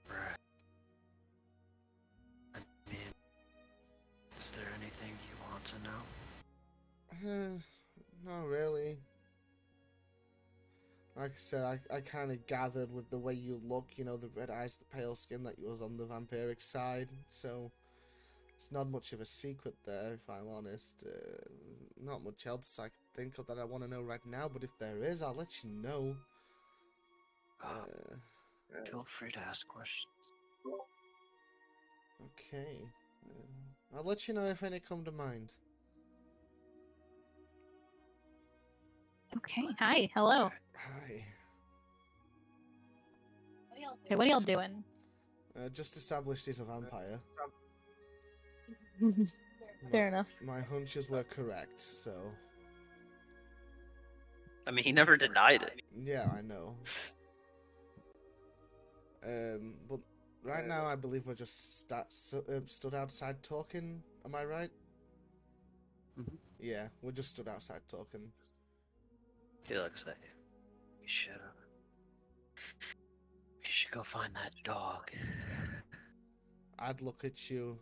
Right. I mean, is there anything you want to know? Not really. Like I said, I kind of gathered with the way you look, you know, the red eyes, the pale skin, that you was on the vampiric side, so it's not much of a secret there, if I'm honest. Not much else I can think of that I want to know right now, but if there is, I'll let you know. Feel free to ask questions. Okay. I'll let you know if any come to mind. Okay. Hi. Hello. Hi. Okay. What are y'all doing? Just established he's a vampire. Fair enough. My hunches were correct, so... I mean, he never denied it. Yeah, I know. But right now I believe we're just stood outside talking. Am I right? Mhm. Yeah, we just stood outside talking. He looks at you. You should go find that dog. I'd look at you.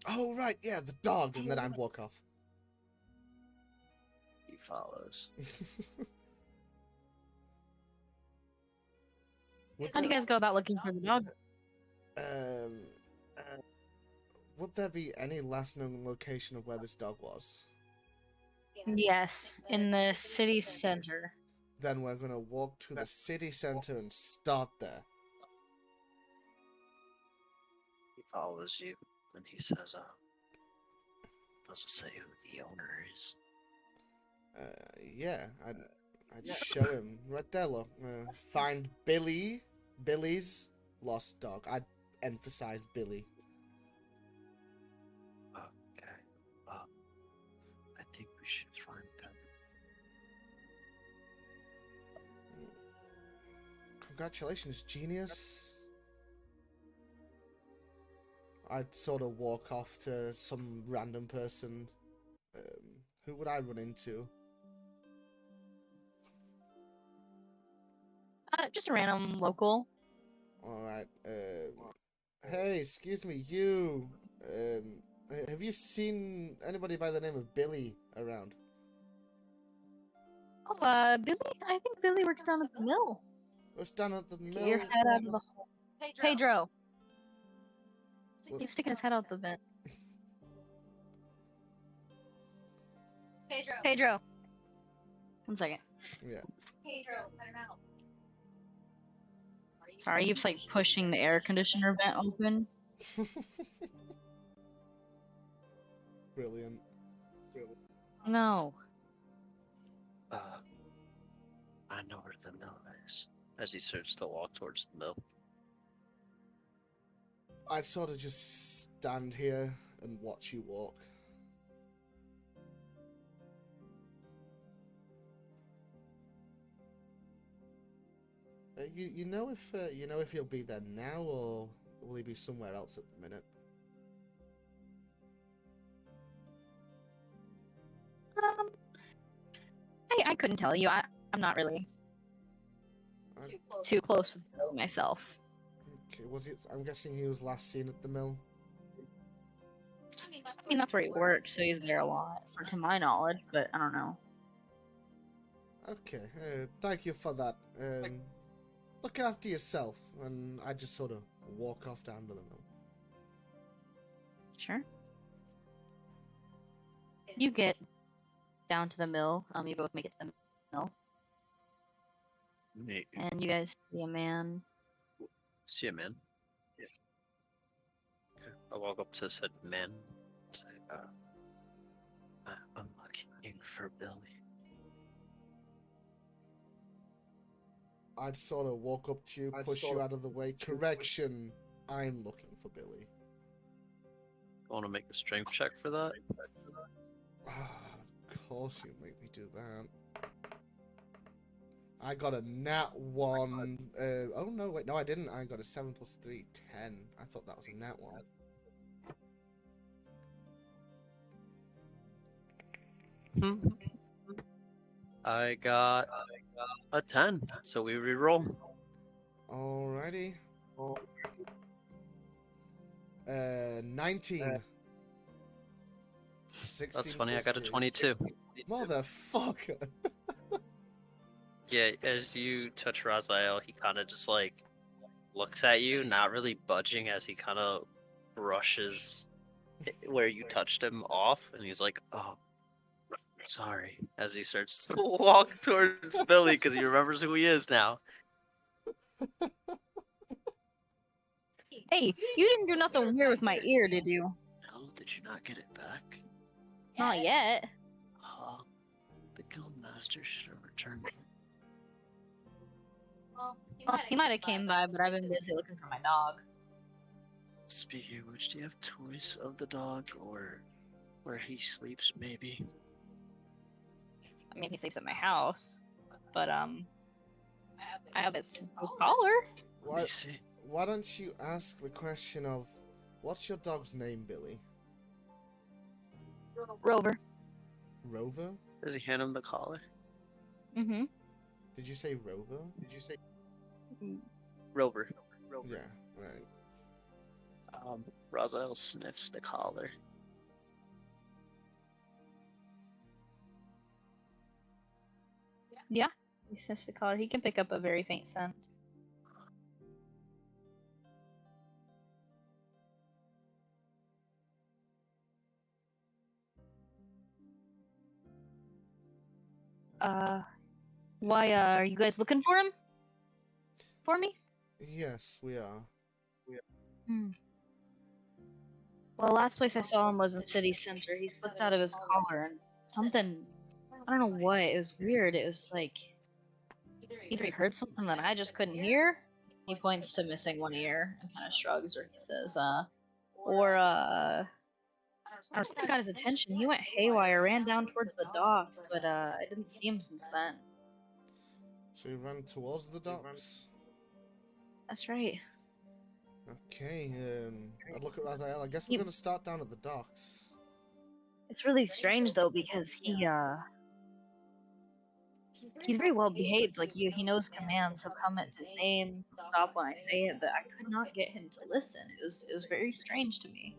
Oh right, yeah, the dog, and then I'd walk off. He follows. How do you guys go about looking for the dog? Would there be any last known location of where this dog was? Yes, in the city center. Then we're gonna walk to the city center and start there. He follows you, and he says, doesn't say who the owner is. Yeah, I'd show him right there. Look, find Billy's lost dog. I'd emphasize Billy. Okay. I think we should find them. Congratulations, genius. I'd sort of walk off to some random person. Who would I run into? Just a random local. Alright, hey, excuse me, you, have you seen anybody by the name of Billy around? Oh, Billy? I think Billy works down at the mill. What's down at the Get mill? your head out of the hole. Pedro! What- He's sticking his head out the vent. Pedro! 1 second. Yeah. Pedro, let him out. Sorry, he was like pushing the air conditioner vent open. Brilliant. No. I know where the mill is. As he starts to walk towards the mill. I'd sort of just stand here and watch you walk. You know if he'll be there now, or will he be somewhere else at the minute? I couldn't tell you. I'm not really too close with Billy myself. Okay, was it? I'm guessing he was last seen at the mill. I mean, that's where he works, so he's there a lot, to my knowledge, but I don't know. Okay, thank you for that. Look after yourself, and I just sort of walk off down to the mill. Sure. You get down to the mill. You both make it to the mill. Neat. And you guys see a man. See a man? Yeah. Okay. I walk up to said man. Say, I'm looking for Billy. I'd sort of walk up to you, push you out of the way. Correction, I'm looking for Billy. Want to make a strength check for that? Of course you make me do that. I got a nat 1. Oh no, wait, no I didn't. I got a 7 plus 3, 10. I thought that was a nat 1. I got a 10, so we reroll. Alrighty. 19. 16 That's funny, I plus got a 3. 22. Motherfucker. Yeah, as you touch Raziel, he kind of just like looks at you, not really budging as he kind of brushes where you touched him off, and he's like, oh, sorry, as he starts to walk towards Billy because he remembers who he is now. Hey, you didn't do nothing weird with my ear, did you? No, did you not get it back? Not yet. The guildmaster should have returned it. Well, he might have came by, but I've been busy looking for my dog. Speaking of which, do you have toys of the dog, or where he sleeps, maybe? I mean, he sleeps at my house, but I have his collar. Let me see. Why don't you ask the question of, what's your dog's name, Billy? Rover. Rover? Does he hand him the collar? Mm-hmm. Did you say Rover? Rover. Yeah, right. Raziel sniffs the collar. Yeah. He sniffs the collar. He can pick up a very faint scent. Why, are you guys looking for him? For me? Yes, we are. Hmm. Well, last place I saw him was in city center. He slipped out of his collar and something, I don't know what, it was weird. It was like, either he heard something that I just couldn't hear. He points to missing one ear and kind of shrugs, or he says, or, I was something got his attention. He went haywire, ran down towards the docks, but, I didn't see him since then. So we ran towards the docks. That's right. Okay, I'd look at Raziel. I guess we're He- gonna start down at the docks. It's really strange, though, because he's very well behaved. Like, he knows commands. He'll come at his name, he'll stop when I say it, but I could not get him to listen. It was very strange to me.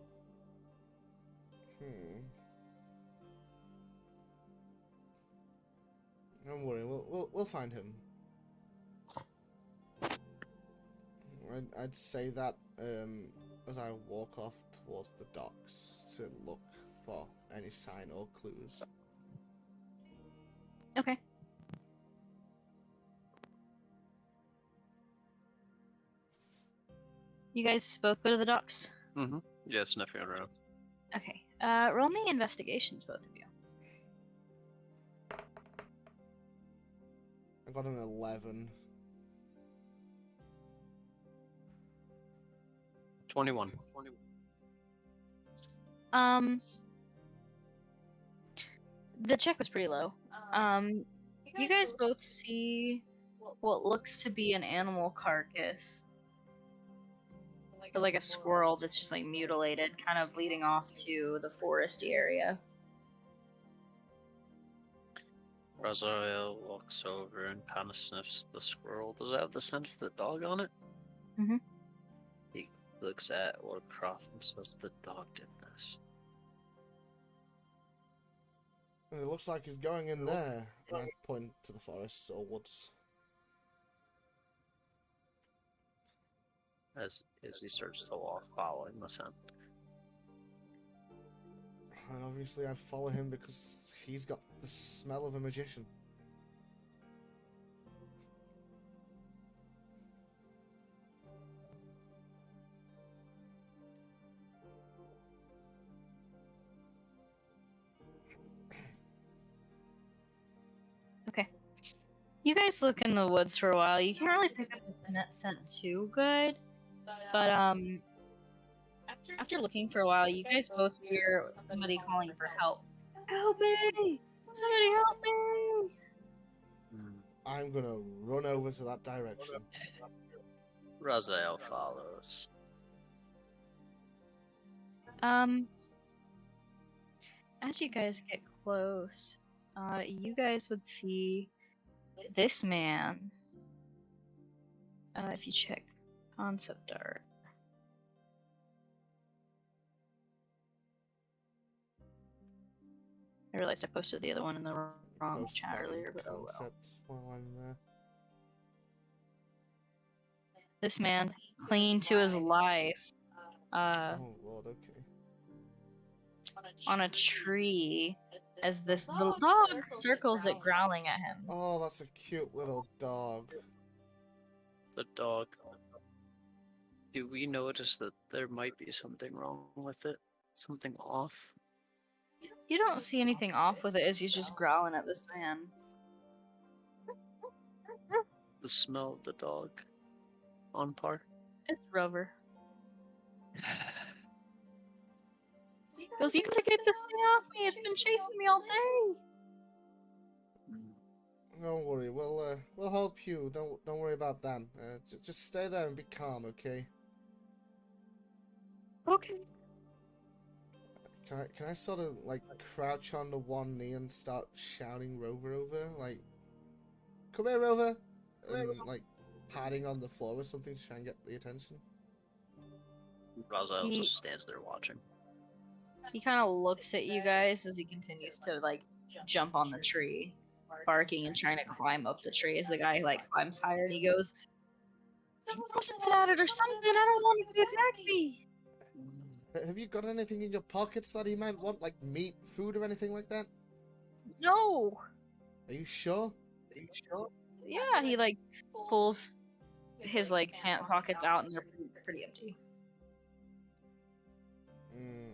Don't worry, we'll find him. I'd say that as I walk off towards the docks to look for any sign or clues. Okay. You guys both go to the docks? Mm-hmm. Yeah, sniffing around. Okay. Roll me investigations, both of you. I got an 11. 21. The check was pretty low. You guys both see what looks to be an animal carcass, or like a squirrel that's just like mutilated, kind of leading off to the foresty area. Raziel walks over and kind of sniffs the squirrel. Does it have the scent of the dog on it? Mm-hmm. He looks at Warcroft and says, "The dog did this." And it looks like he's going in there. And I point to the forest or woods. As he starts to walk, following the scent. And obviously I'd follow him because he's got the smell of a magician. Okay. You guys look in the woods for a while. You can't really pick up the net scent too good, but after looking for a while, you guys both hear somebody calling for help. Help me! Somebody help me! I'm gonna run over to that direction. Raziel follows. As you guys get close, you guys would see this man. If you check concept art. I realized I posted the other one in the wrong Post chat that in earlier, but oh well. concept while I'm there. This man, clinging to his life, Oh lord, okay. on a tree, as this little dog circles it, growling at him. Oh, that's a cute little dog. The dog. Do we notice that there might be something wrong with it? Something off? You don't see anything off with it as he's just growling at this man. The smell of the dog on par? It's Rover. Goes, you gotta get this thing off me. It's been chasing me all day. Don't worry, we'll help you. Don't worry about that. Just stay there and be calm, okay? Okay. Can I sort of like crouch on the one knee and start shouting Rover over? Like, come here, Rover! And like padding on the floor or something to try and get the attention. Raziel He- just stands there watching. He kind of looks at you guys as he continues to like jump on the tree, barking and trying to climb up the tree. As the guy like climbs higher, and he goes, "Throw something at it or something. I don't want it to attack me." Have you got anything in your pockets that he might want, like meat, food, or anything like that? No. Are you sure? Yeah, he like pulls his like pant pockets out, and they're pretty empty. Mm.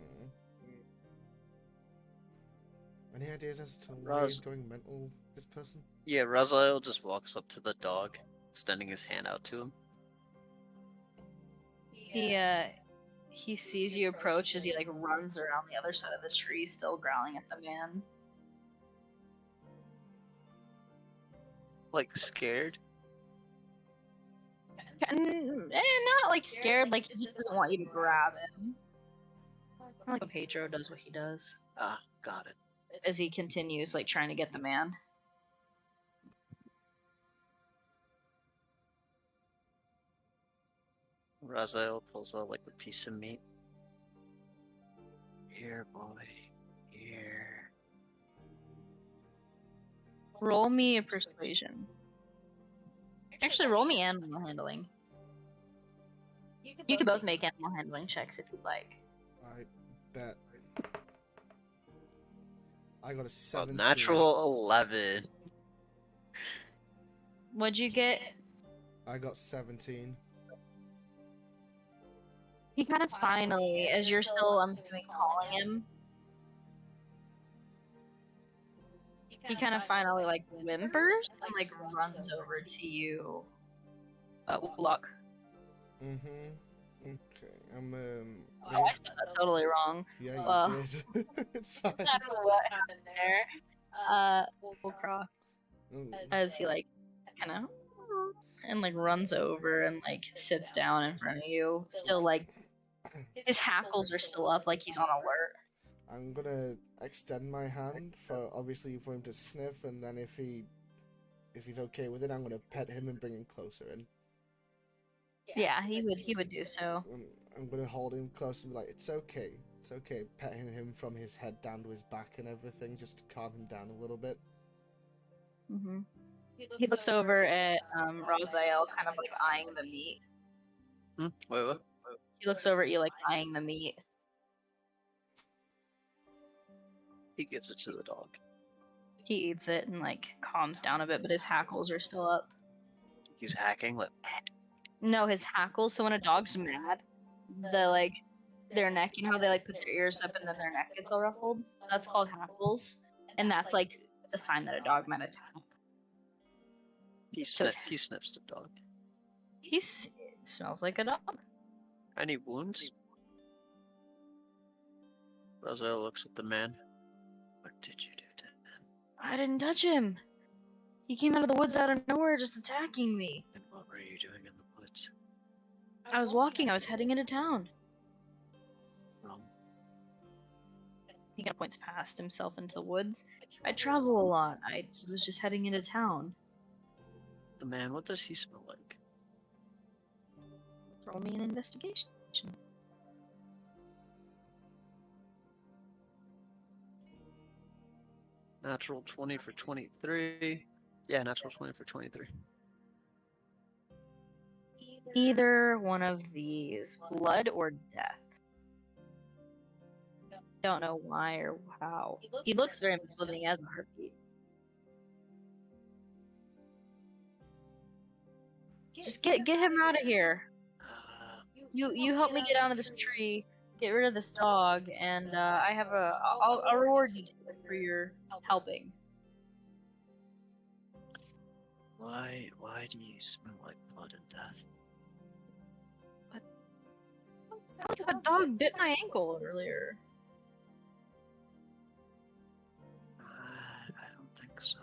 Any ideas as to why he's going mental, this person? Yeah, Raziel just walks up to the dog, extending his hand out to him. He sees you approach as he like runs around the other side of the tree, still growling at the man. Like, scared? Not like scared, like he just doesn't want you to grab him. Kind of like when Pedro does what he does Ah, got it. as he continues like trying to get the man. Raziel pulls out like a piece of meat. Here, boy. Here. Roll me a persuasion. Actually, roll me animal handling. You can both make animal handling checks if you'd like. I bet. I got a Oh, 17. natural 11. What'd you get? I got 17. He kind of finally, as you're still, I'm assuming, calling him, he kind of finally like whimpers and like runs over to you. Luck. Mm-hmm. Okay. Oh, I said that totally wrong. Yeah, you did. It's fine. I don't know what happened there. We'll cross as he like kind of and like runs over and like sits down in front of you, still like his hackles are still up, like he's on alert. I'm gonna extend my hand for obviously for him to sniff, and then if he's okay with it, I'm gonna pet him and bring him closer in. Yeah, he would do so. I'm gonna hold him close and be like, it's okay, petting him from his head down to his back and everything, just to calm him down a little bit. Hmm. He looks over at Raziel, kind of like eyeing the meat. Wait, what? He looks over at you, like eyeing the meat. He gives it to the dog. He eats it and like calms down a bit, but his hackles are still up. He's hacking, like, No, his hackles. So when a dog's mad, the like their neck, you know how they like put their ears up and then their neck gets all ruffled? That's called hackles, and that's like a sign that a dog might attack. he So sniffs the dog. He smells like a dog. Any wounds? Raziel looks at the man. What did you do to him? I didn't touch him. He came out of the woods out of nowhere, just attacking me. And what were you doing in the woods? I was walking. I was heading into town. Wrong. He kind of points past himself into the woods. I travel a lot. I was just heading into town. The man, what does he smell like? Roll me an investigation. Natural 20 for 23. Yeah, natural 20 for 23. Either one of these, blood or death. Don't know why or how. He looks very much living. He has a heartbeat. Just get him out of here. You help me get out of this tree, get rid of this dog, and I have I'll reward you for your helping. Why do you smell like blood and death? Because that dog bit my ankle earlier. I don't think so.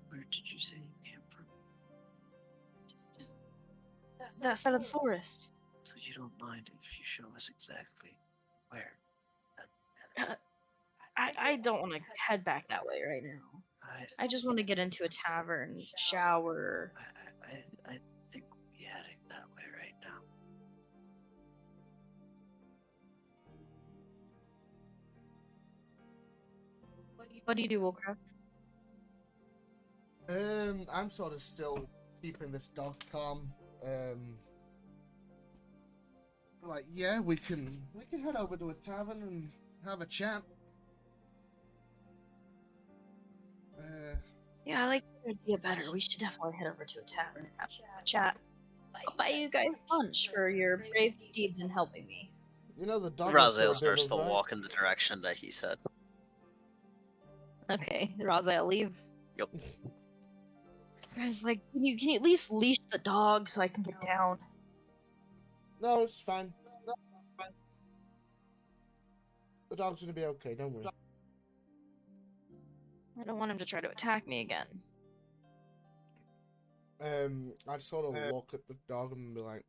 Where did you say you came from? Just that side of the forest. So you you don't mind if you show us exactly where. I don't want to head back that way right now. I just want to get into a tavern, shower. I think we'll be heading that way right now. What do you do, Wolcraft? I'm sort of still keeping this dog calm. Like, yeah, we can head over to a tavern and have a chat. Yeah, I like your idea better. We should definitely head over to a tavern and have a chat. I'll buy you guys lunch for your brave deeds in helping me. You know, the dog is still Raziel a bit starts of to right. walk in the direction that he said. Okay, Raziel leaves. Yep. Guys, like, can you at least leash the dog so I can get down? No, it's fine. The dog's gonna be okay, don't worry. I don't want him to try to attack me again. I'd sort of look at the dog and be like,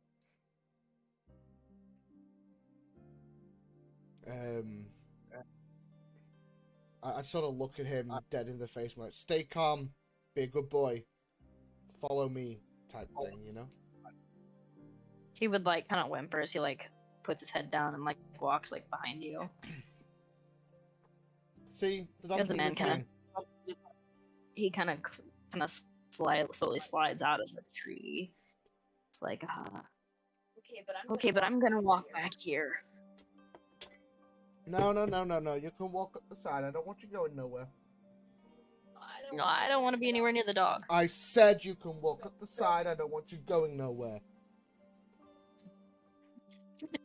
I'd sort of look at him dead in the face and like, stay calm, be a good boy, follow me, type thing, you know? He would, like, kind of whimper as he, like, puts his head down and, like, walks, like, behind you. See, the Yeah, dog's the gonna man be kind fine. of, he kind of slowly slides out of the tree. It's like, okay, but I'm gonna walk back here. No, you can walk up the side, I don't want you going nowhere. No, I don't want to be anywhere near the dog. I said you can walk up the side, I don't want you going nowhere.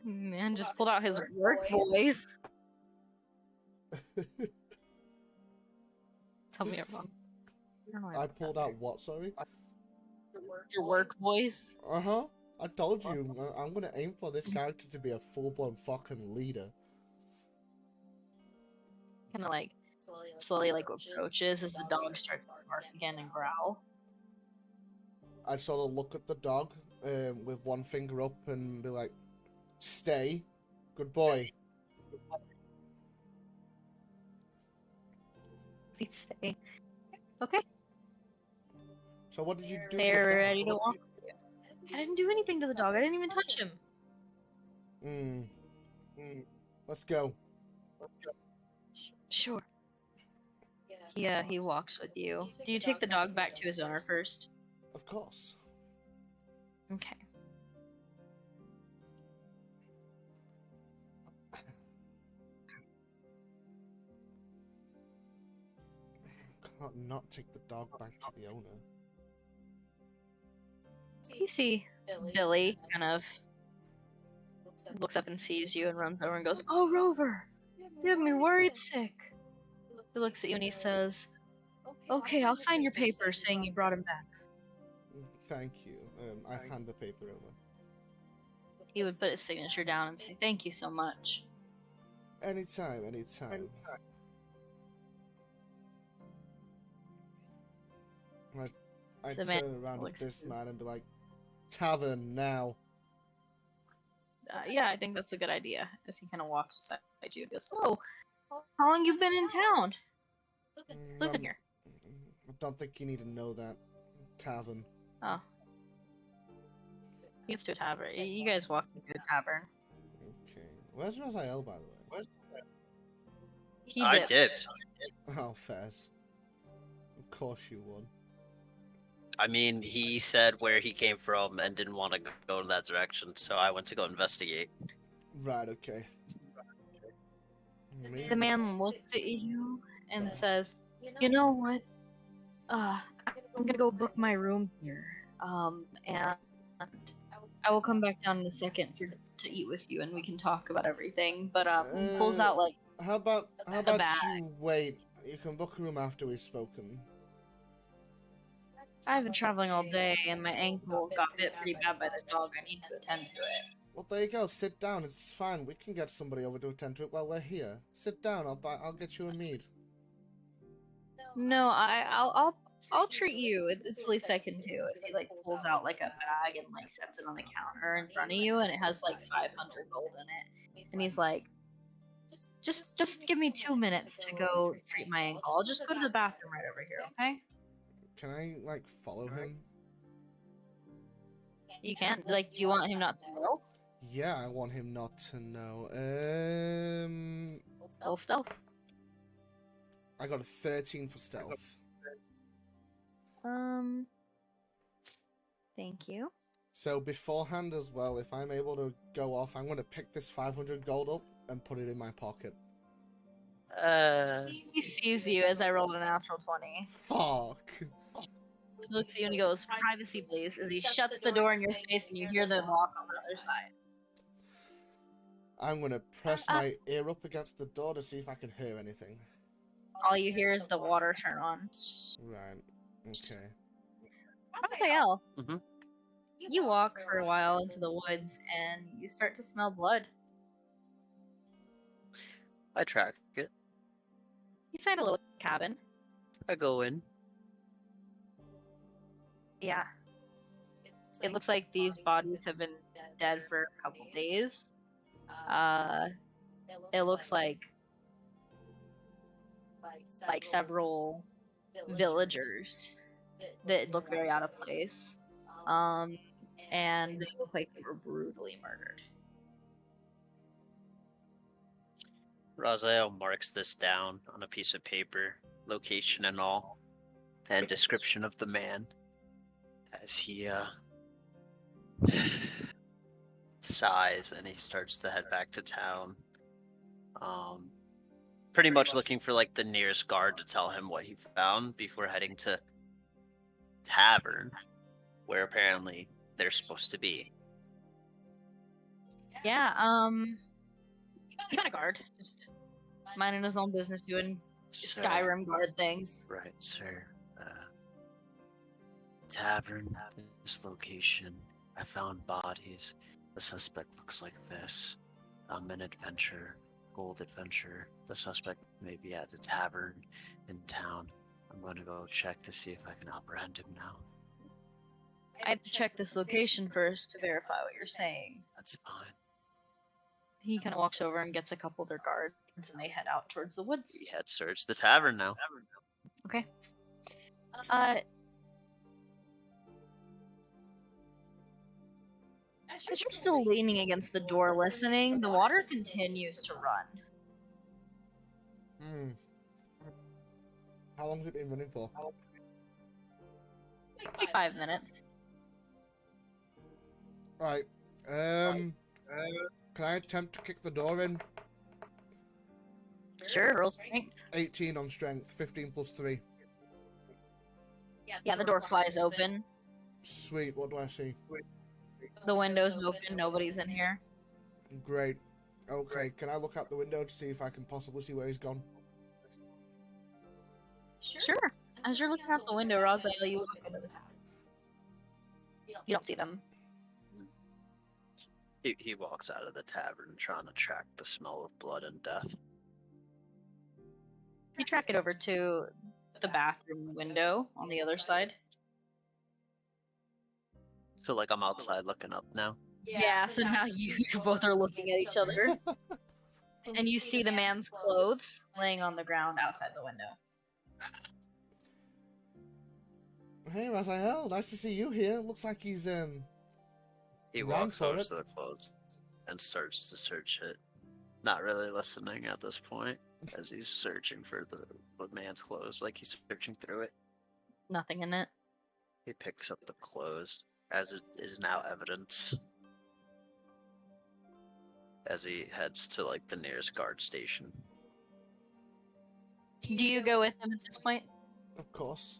Man just pulled out his work voice. Tell me I'm wrong. I pulled out what, sorry? Your work voice. Uh-huh. I told you, I'm gonna aim for this character to be a full-blown fucking leader. Kind of like slowly like approaches as the dog starts to bark again and growl. I'd sort of look at the dog with one finger up and be like, stay, good boy. Please stay. Okay. So what did you do? They're ready to walk with you. I didn't do anything to the dog. I didn't even touch him. Let's go. Sure. He walks with you. Do you take the dog back to his owner first? Of course. Okay. Can't not take the dog back to the owner. You see Billy kind of looks up and sees you and runs over and goes, "Oh, Rover! You have me worried sick." He looks at you and he says, "Okay, I'll sign your paper saying you brought him back." Thank you. I hand the paper over. He would put his signature down and say, "Thank you so much." Anytime. I'd The man turn around at looks this good. man and be like, tavern now. Yeah, I think that's a good idea. As he kind of walks beside you, he goes, "So, how long you been in town? Living here?" I don't think you need to know that. Tavern. Oh. He gets to a tavern. You guys walk into a tavern. Okay. Where's Raziel, by the way? He I dipped. dipped. Oh, Fez. Of course you would. I mean, he said where he came from and didn't want to go in that direction, so I went to go investigate. Right, okay. The man looks at you and says, "You know what? I'm gonna go book my room here. And I will come back down in a second to eat with you, and we can talk about everything." But pulls out like How about bag. you wait? You can book a room after we've spoken. I've been traveling all day, and my ankle got bit pretty bad by the dog. I need to attend to it. Well, there you go. Sit down. It's fine. We can get somebody over to attend to it while we're here. Sit down. I'll get you a mead. No, I'll I'll treat you. It's the least I can do. As he like pulls out like a bag and like sets it on the counter in front of you, and it has like 500 gold in it. And he's like, just give me 2 minutes to go treat my ankle. I'll just go to the bathroom right over here, okay? Can I like follow him? You can't. Like, do you want him not to know? Yeah, I want him not to know. Full stealth. I got a 13 for stealth. Thank you. So beforehand as well, if I'm able to go off, I'm going to pick this 500 gold up and put it in my pocket. He sees you as I rolled a natural 20. Fuck. He looks at you and he goes, "Privacy, please," as he shuts the door in your face and you hear the lock on the other side. I'm going to press my ear up against the door to see if I can hear anything. All you hear is the water turn on. Right. Okay. Raphael, Mm-hmm. you walk for a while into the woods and you start to smell blood. I track it. You find a little cabin. I go in. Yeah. It looks like these bodies have been dead for a couple days. It looks like several villagers that look very out of place. And they look like they were brutally murdered. Raziel marks this down on a piece of paper, location and all, and description of the man as he sighs and he starts to head back to town. Pretty much looking for like the nearest guard to tell him what he found before heading to tavern, where apparently they're supposed to be. Yeah, you got a guard, just minding his own business, doing So- Skyrim guard things. Right, sir. Tavern, this location. I found bodies. The suspect looks like this. I'm an adventurer, gold adventurer. The suspect may be at the tavern in town. I'm going to go check to see if I can apprehend him now. I have to check this location first to verify what you're saying. That's fine. He kind of walks over and gets a couple of their guards, and they head out towards the woods. We head search the tavern now. Okay. As you're still leaning against the door listening, the water continues to run. How long has it been running for? Like 5 minutes. Right. Can I attempt to kick the door in? Sure, roll strength. 18 on strength, 15 plus 3. Yeah, the door flies open. Sweet, what do I see? The window's open, nobody's in here. Great. Okay, can I look out the window to see if I can possibly see where he's gone? Sure. As you're looking out the window, Raziel, you look into the town. You don't see them. He walks out of the tavern trying to track the smell of blood and death. You track it over to the bathroom window on the other side. So like I'm outside looking up now. Yeah, so now you both are looking at each other. And you see the man's clothes laying on the ground outside the window. Hey, Raziel, nice to see you here. Looks like he's, He Run walks for over it. to the clothes and starts to search it. Not really listening at this point, as he's searching for the man's clothes, like he's searching through it. Nothing in it. He picks up the clothes, as it is now evidence, as he heads to like the nearest guard station. Do you go with him at this point? of course.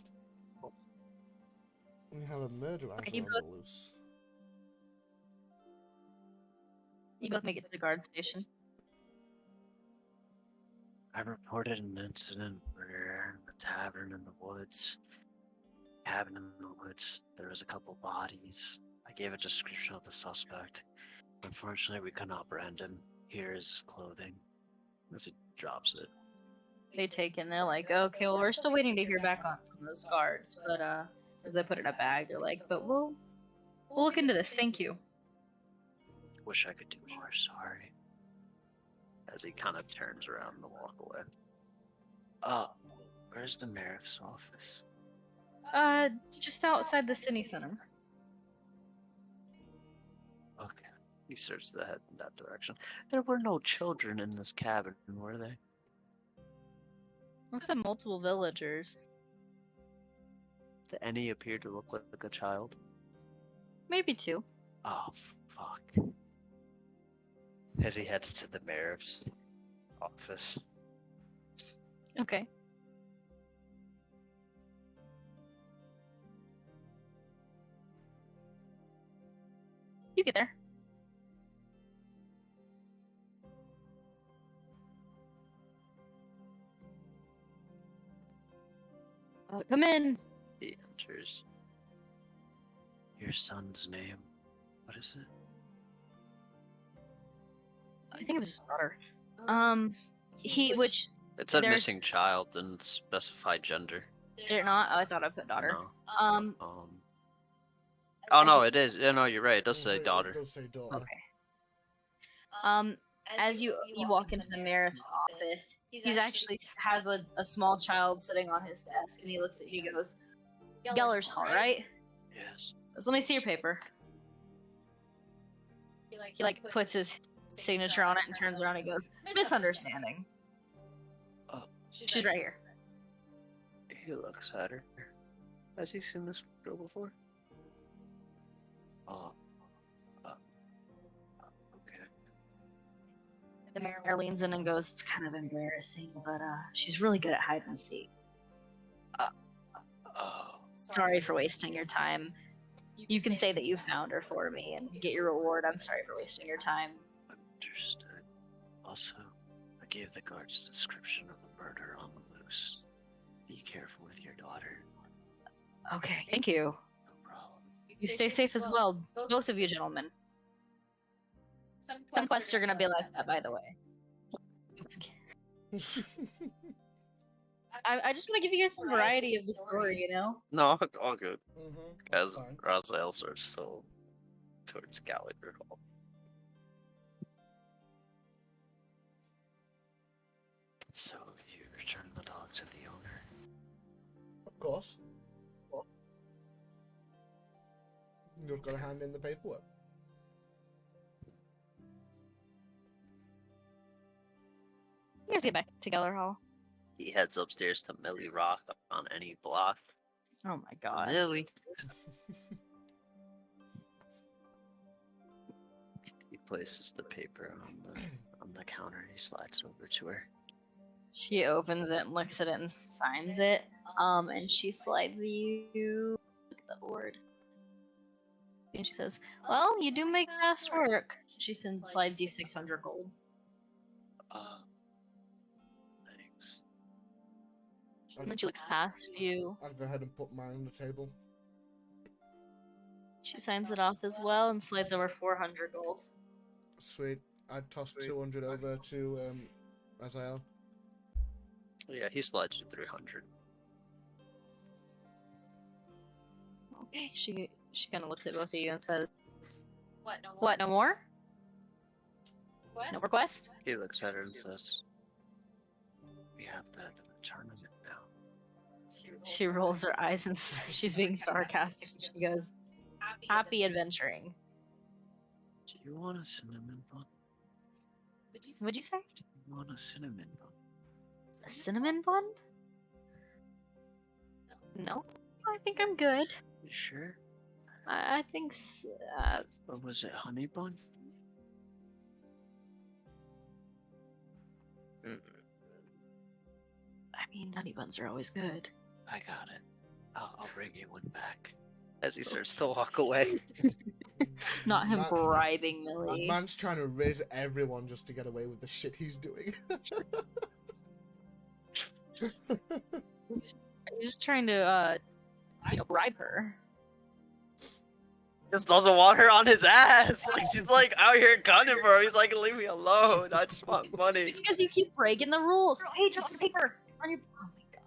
We have a murderer Okay, you on both- the loose. You both make it to the guard station. I reported an incident where the tavern in the woods, cabin in the woods, there was a couple bodies. I gave a description of the suspect. Unfortunately, we couldn't apprehend him. Here is his clothing. As he drops it. they take and they're like, okay, well, we're still waiting to hear back on from those guards, but as they put it in a bag, they're like, but we'll look into this. Thank you. Wish I could do more. Sorry. As he kind of turns around and walk away. Where's the mayor's office? Just outside the city center. Okay. He starts to head in that direction. There were no children in this cabin, were they? Looks like multiple villagers. Did any appear to look like a child? Maybe 2. Oh, fuck. As he heads to the mayor's office. Okay. You get there. Come in. He enters. Your son's name. What is it? I think it was his daughter. Which It said there's- missing child and specified gender. did it not? Oh, I thought I put daughter. No. Um, Oh no, it is. Yeah, no, you're right. It does say It daughter. does say daughter. okay. As you walk into the mayor's office, he's actually has a small child sitting on his desk, and he looks at you. He goes, "Geller's Hall, right?" Yes. Goes, "Let me see your paper." He like puts his signature on it and turns around and goes, "Misunderstanding. Oh, She's right here." he looks at her. Has he seen this girl before? Oh. Okay. The mayor leans in and goes, "It's kind of embarrassing, but she's really good at hide and seek. Oh. Sorry for wasting your time. You can say that you found her for me and get your reward. I'm sorry for wasting your time." Understood. Also, I gave the guards a description of a murder on the loose. Be careful with your daughter. Okay, thank you. No problem. You stay safe as well, both of you gentlemen. Some quests are gonna be like that, by the way. I just want to give you guys some variety of the story, you know? No, it's all good. As fine. Raziel starts still towards Gallagher Hall. So you return the dog to the owner. Of course. You've got to hand in the paperwork. You guys get back to Geller Hall. He heads upstairs to Millie Rock on any block. Oh my god. Millie. He places the paper on the counter. He slides over to her. She opens it and looks at it and signs it. And she slides you. Look at the board. And she says, "Well, you do make fast work." She slides you 600 gold. Thanks. And then she looks past you. I'll go ahead and put mine on the table. She signs it off as well and slides over 400 gold. Sweet. I'd toss 200 over to Raziel. Yeah, he slides you 300. Okay, she kind of looks at both of you and says, "What, no more? No request?" He looks at her and says, "We have that in the tournament now." She rolls her eyes and she's being sarcastic. She goes, "Happy adventuring." Do you want a cinnamon bun? What'd you say? Do you want a cinnamon bun? A cinnamon bun? No, I think I'm good. You sure? I think Or was it honey bun? I mean, honey buns are always good. I got it. I'll bring you one back. As he starts to walk away. Not him Man- bribing Millie. Man's trying to raise everyone just to get away with the shit he's doing. He's just trying to, bribe her. Just doesn't want her on his ass. Like she's like out here gunning for him. He's like, leave me alone. I just want money. It's because you keep breaking the rules. Page on paper. On your. Oh my god.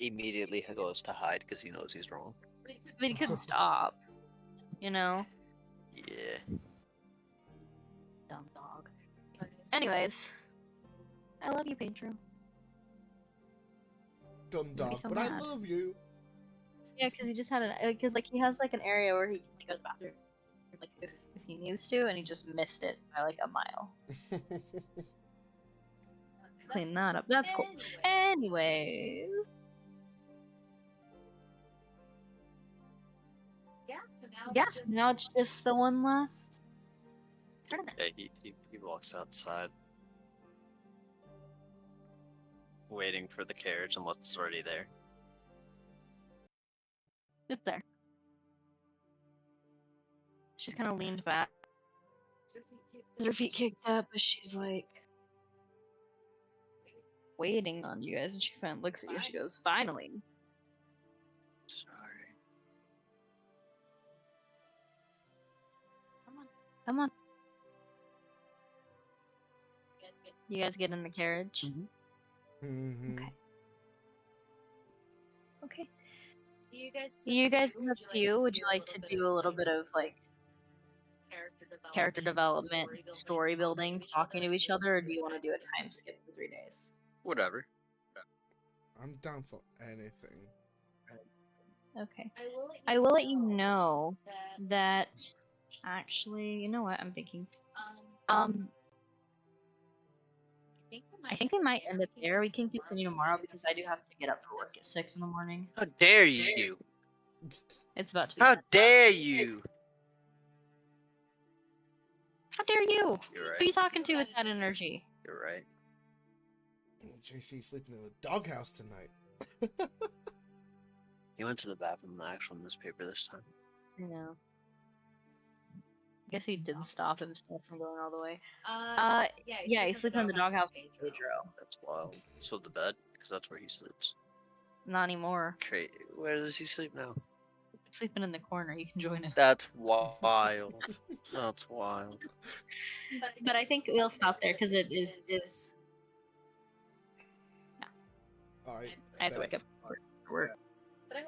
Immediately goes to hide because he knows he's wrong. I mean, he couldn't stop. You know? Yeah. Dumb dog. Anyways. I love you, Pedro. Dumb Don't be dog, so but mad. I love you. Yeah, because he just had an. Because, like, he has, like, an area where he can go to the bathroom. Like, if he needs to, and he just missed it by, like, a mile. Clean that up. That's cool. Anyways. Yeah, so now it's just the one last tournament. Yeah, he walks outside. Waiting for the carriage unless it's already there. It's there. She's kind of leaned back. Her feet kicked up, but she's like waiting on you guys, and she finally looks at you. She goes, "Finally." Sorry. Come on. You guys get in the carriage. Mm-hmm. Okay. Okay. You guys, it's up to you. Would you like to do a little bit of like character development, story building, talking to each other, or do you want to do a time skip for 3 days? Whatever. I'm down for anything. Okay. I will let you know that actually, you know what? I'm thinking. I think we might end it there. We can continue tomorrow because I do have to get up for work at 6 in the morning. How dare you? It's about to be. How dare you? How dare you? You're Who are right. you talking to with that energy? You're right. JC sleeping in the doghouse tonight. He went to the bathroom in the actual newspaper this time. I know. I guess he did stop himself from going all the way. Yeah, he's sleeping in the doghouse with Pedro. That's wild. So the bed, because that's where he sleeps. Not anymore. Great. Where does he sleep now? Sleeping in the corner. You can join him. That's wild. That's wild. But I think we'll stop there because it is. Alright. I have to wake up for work. But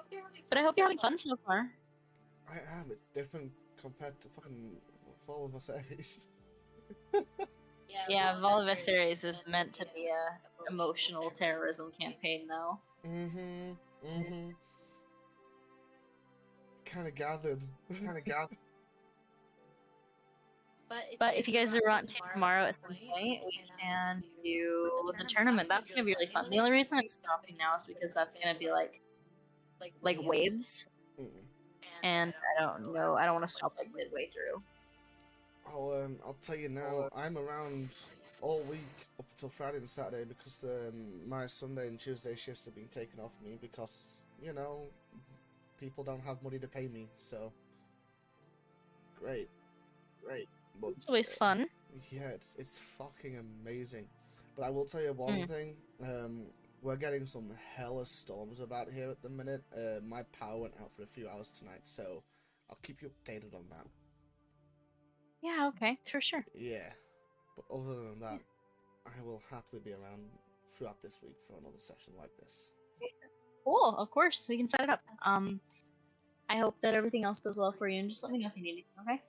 I hope you're having fun so far. I am. It's different compared to fucking Fall of a series. Yeah, Volva series is meant to be a emotional terrorism campaign, though. Kind of gathered. But if you guys are on tomorrow at some point, we can do the tournament. That's gonna be really fun. The only reason I'm stopping now is because that's gonna be like waves, and I don't know. I don't want to stop like midway through. I'll tell you now. I'm around all week up until Friday and Saturday because my Sunday and Tuesday shifts have been taken off me because people don't have money to pay me. So great. But, It's always fun. Yeah, it's fucking amazing. But I will tell you one thing. We're getting some hella storms about here at the minute. My power went out for a few hours tonight, so I'll keep you updated on that. Yeah, okay, for sure. Yeah, but other than that, I will happily be around throughout this week for another session like this. Cool, of course, we can set it up. I hope that everything else goes well for you, and just let me know if you need anything, okay?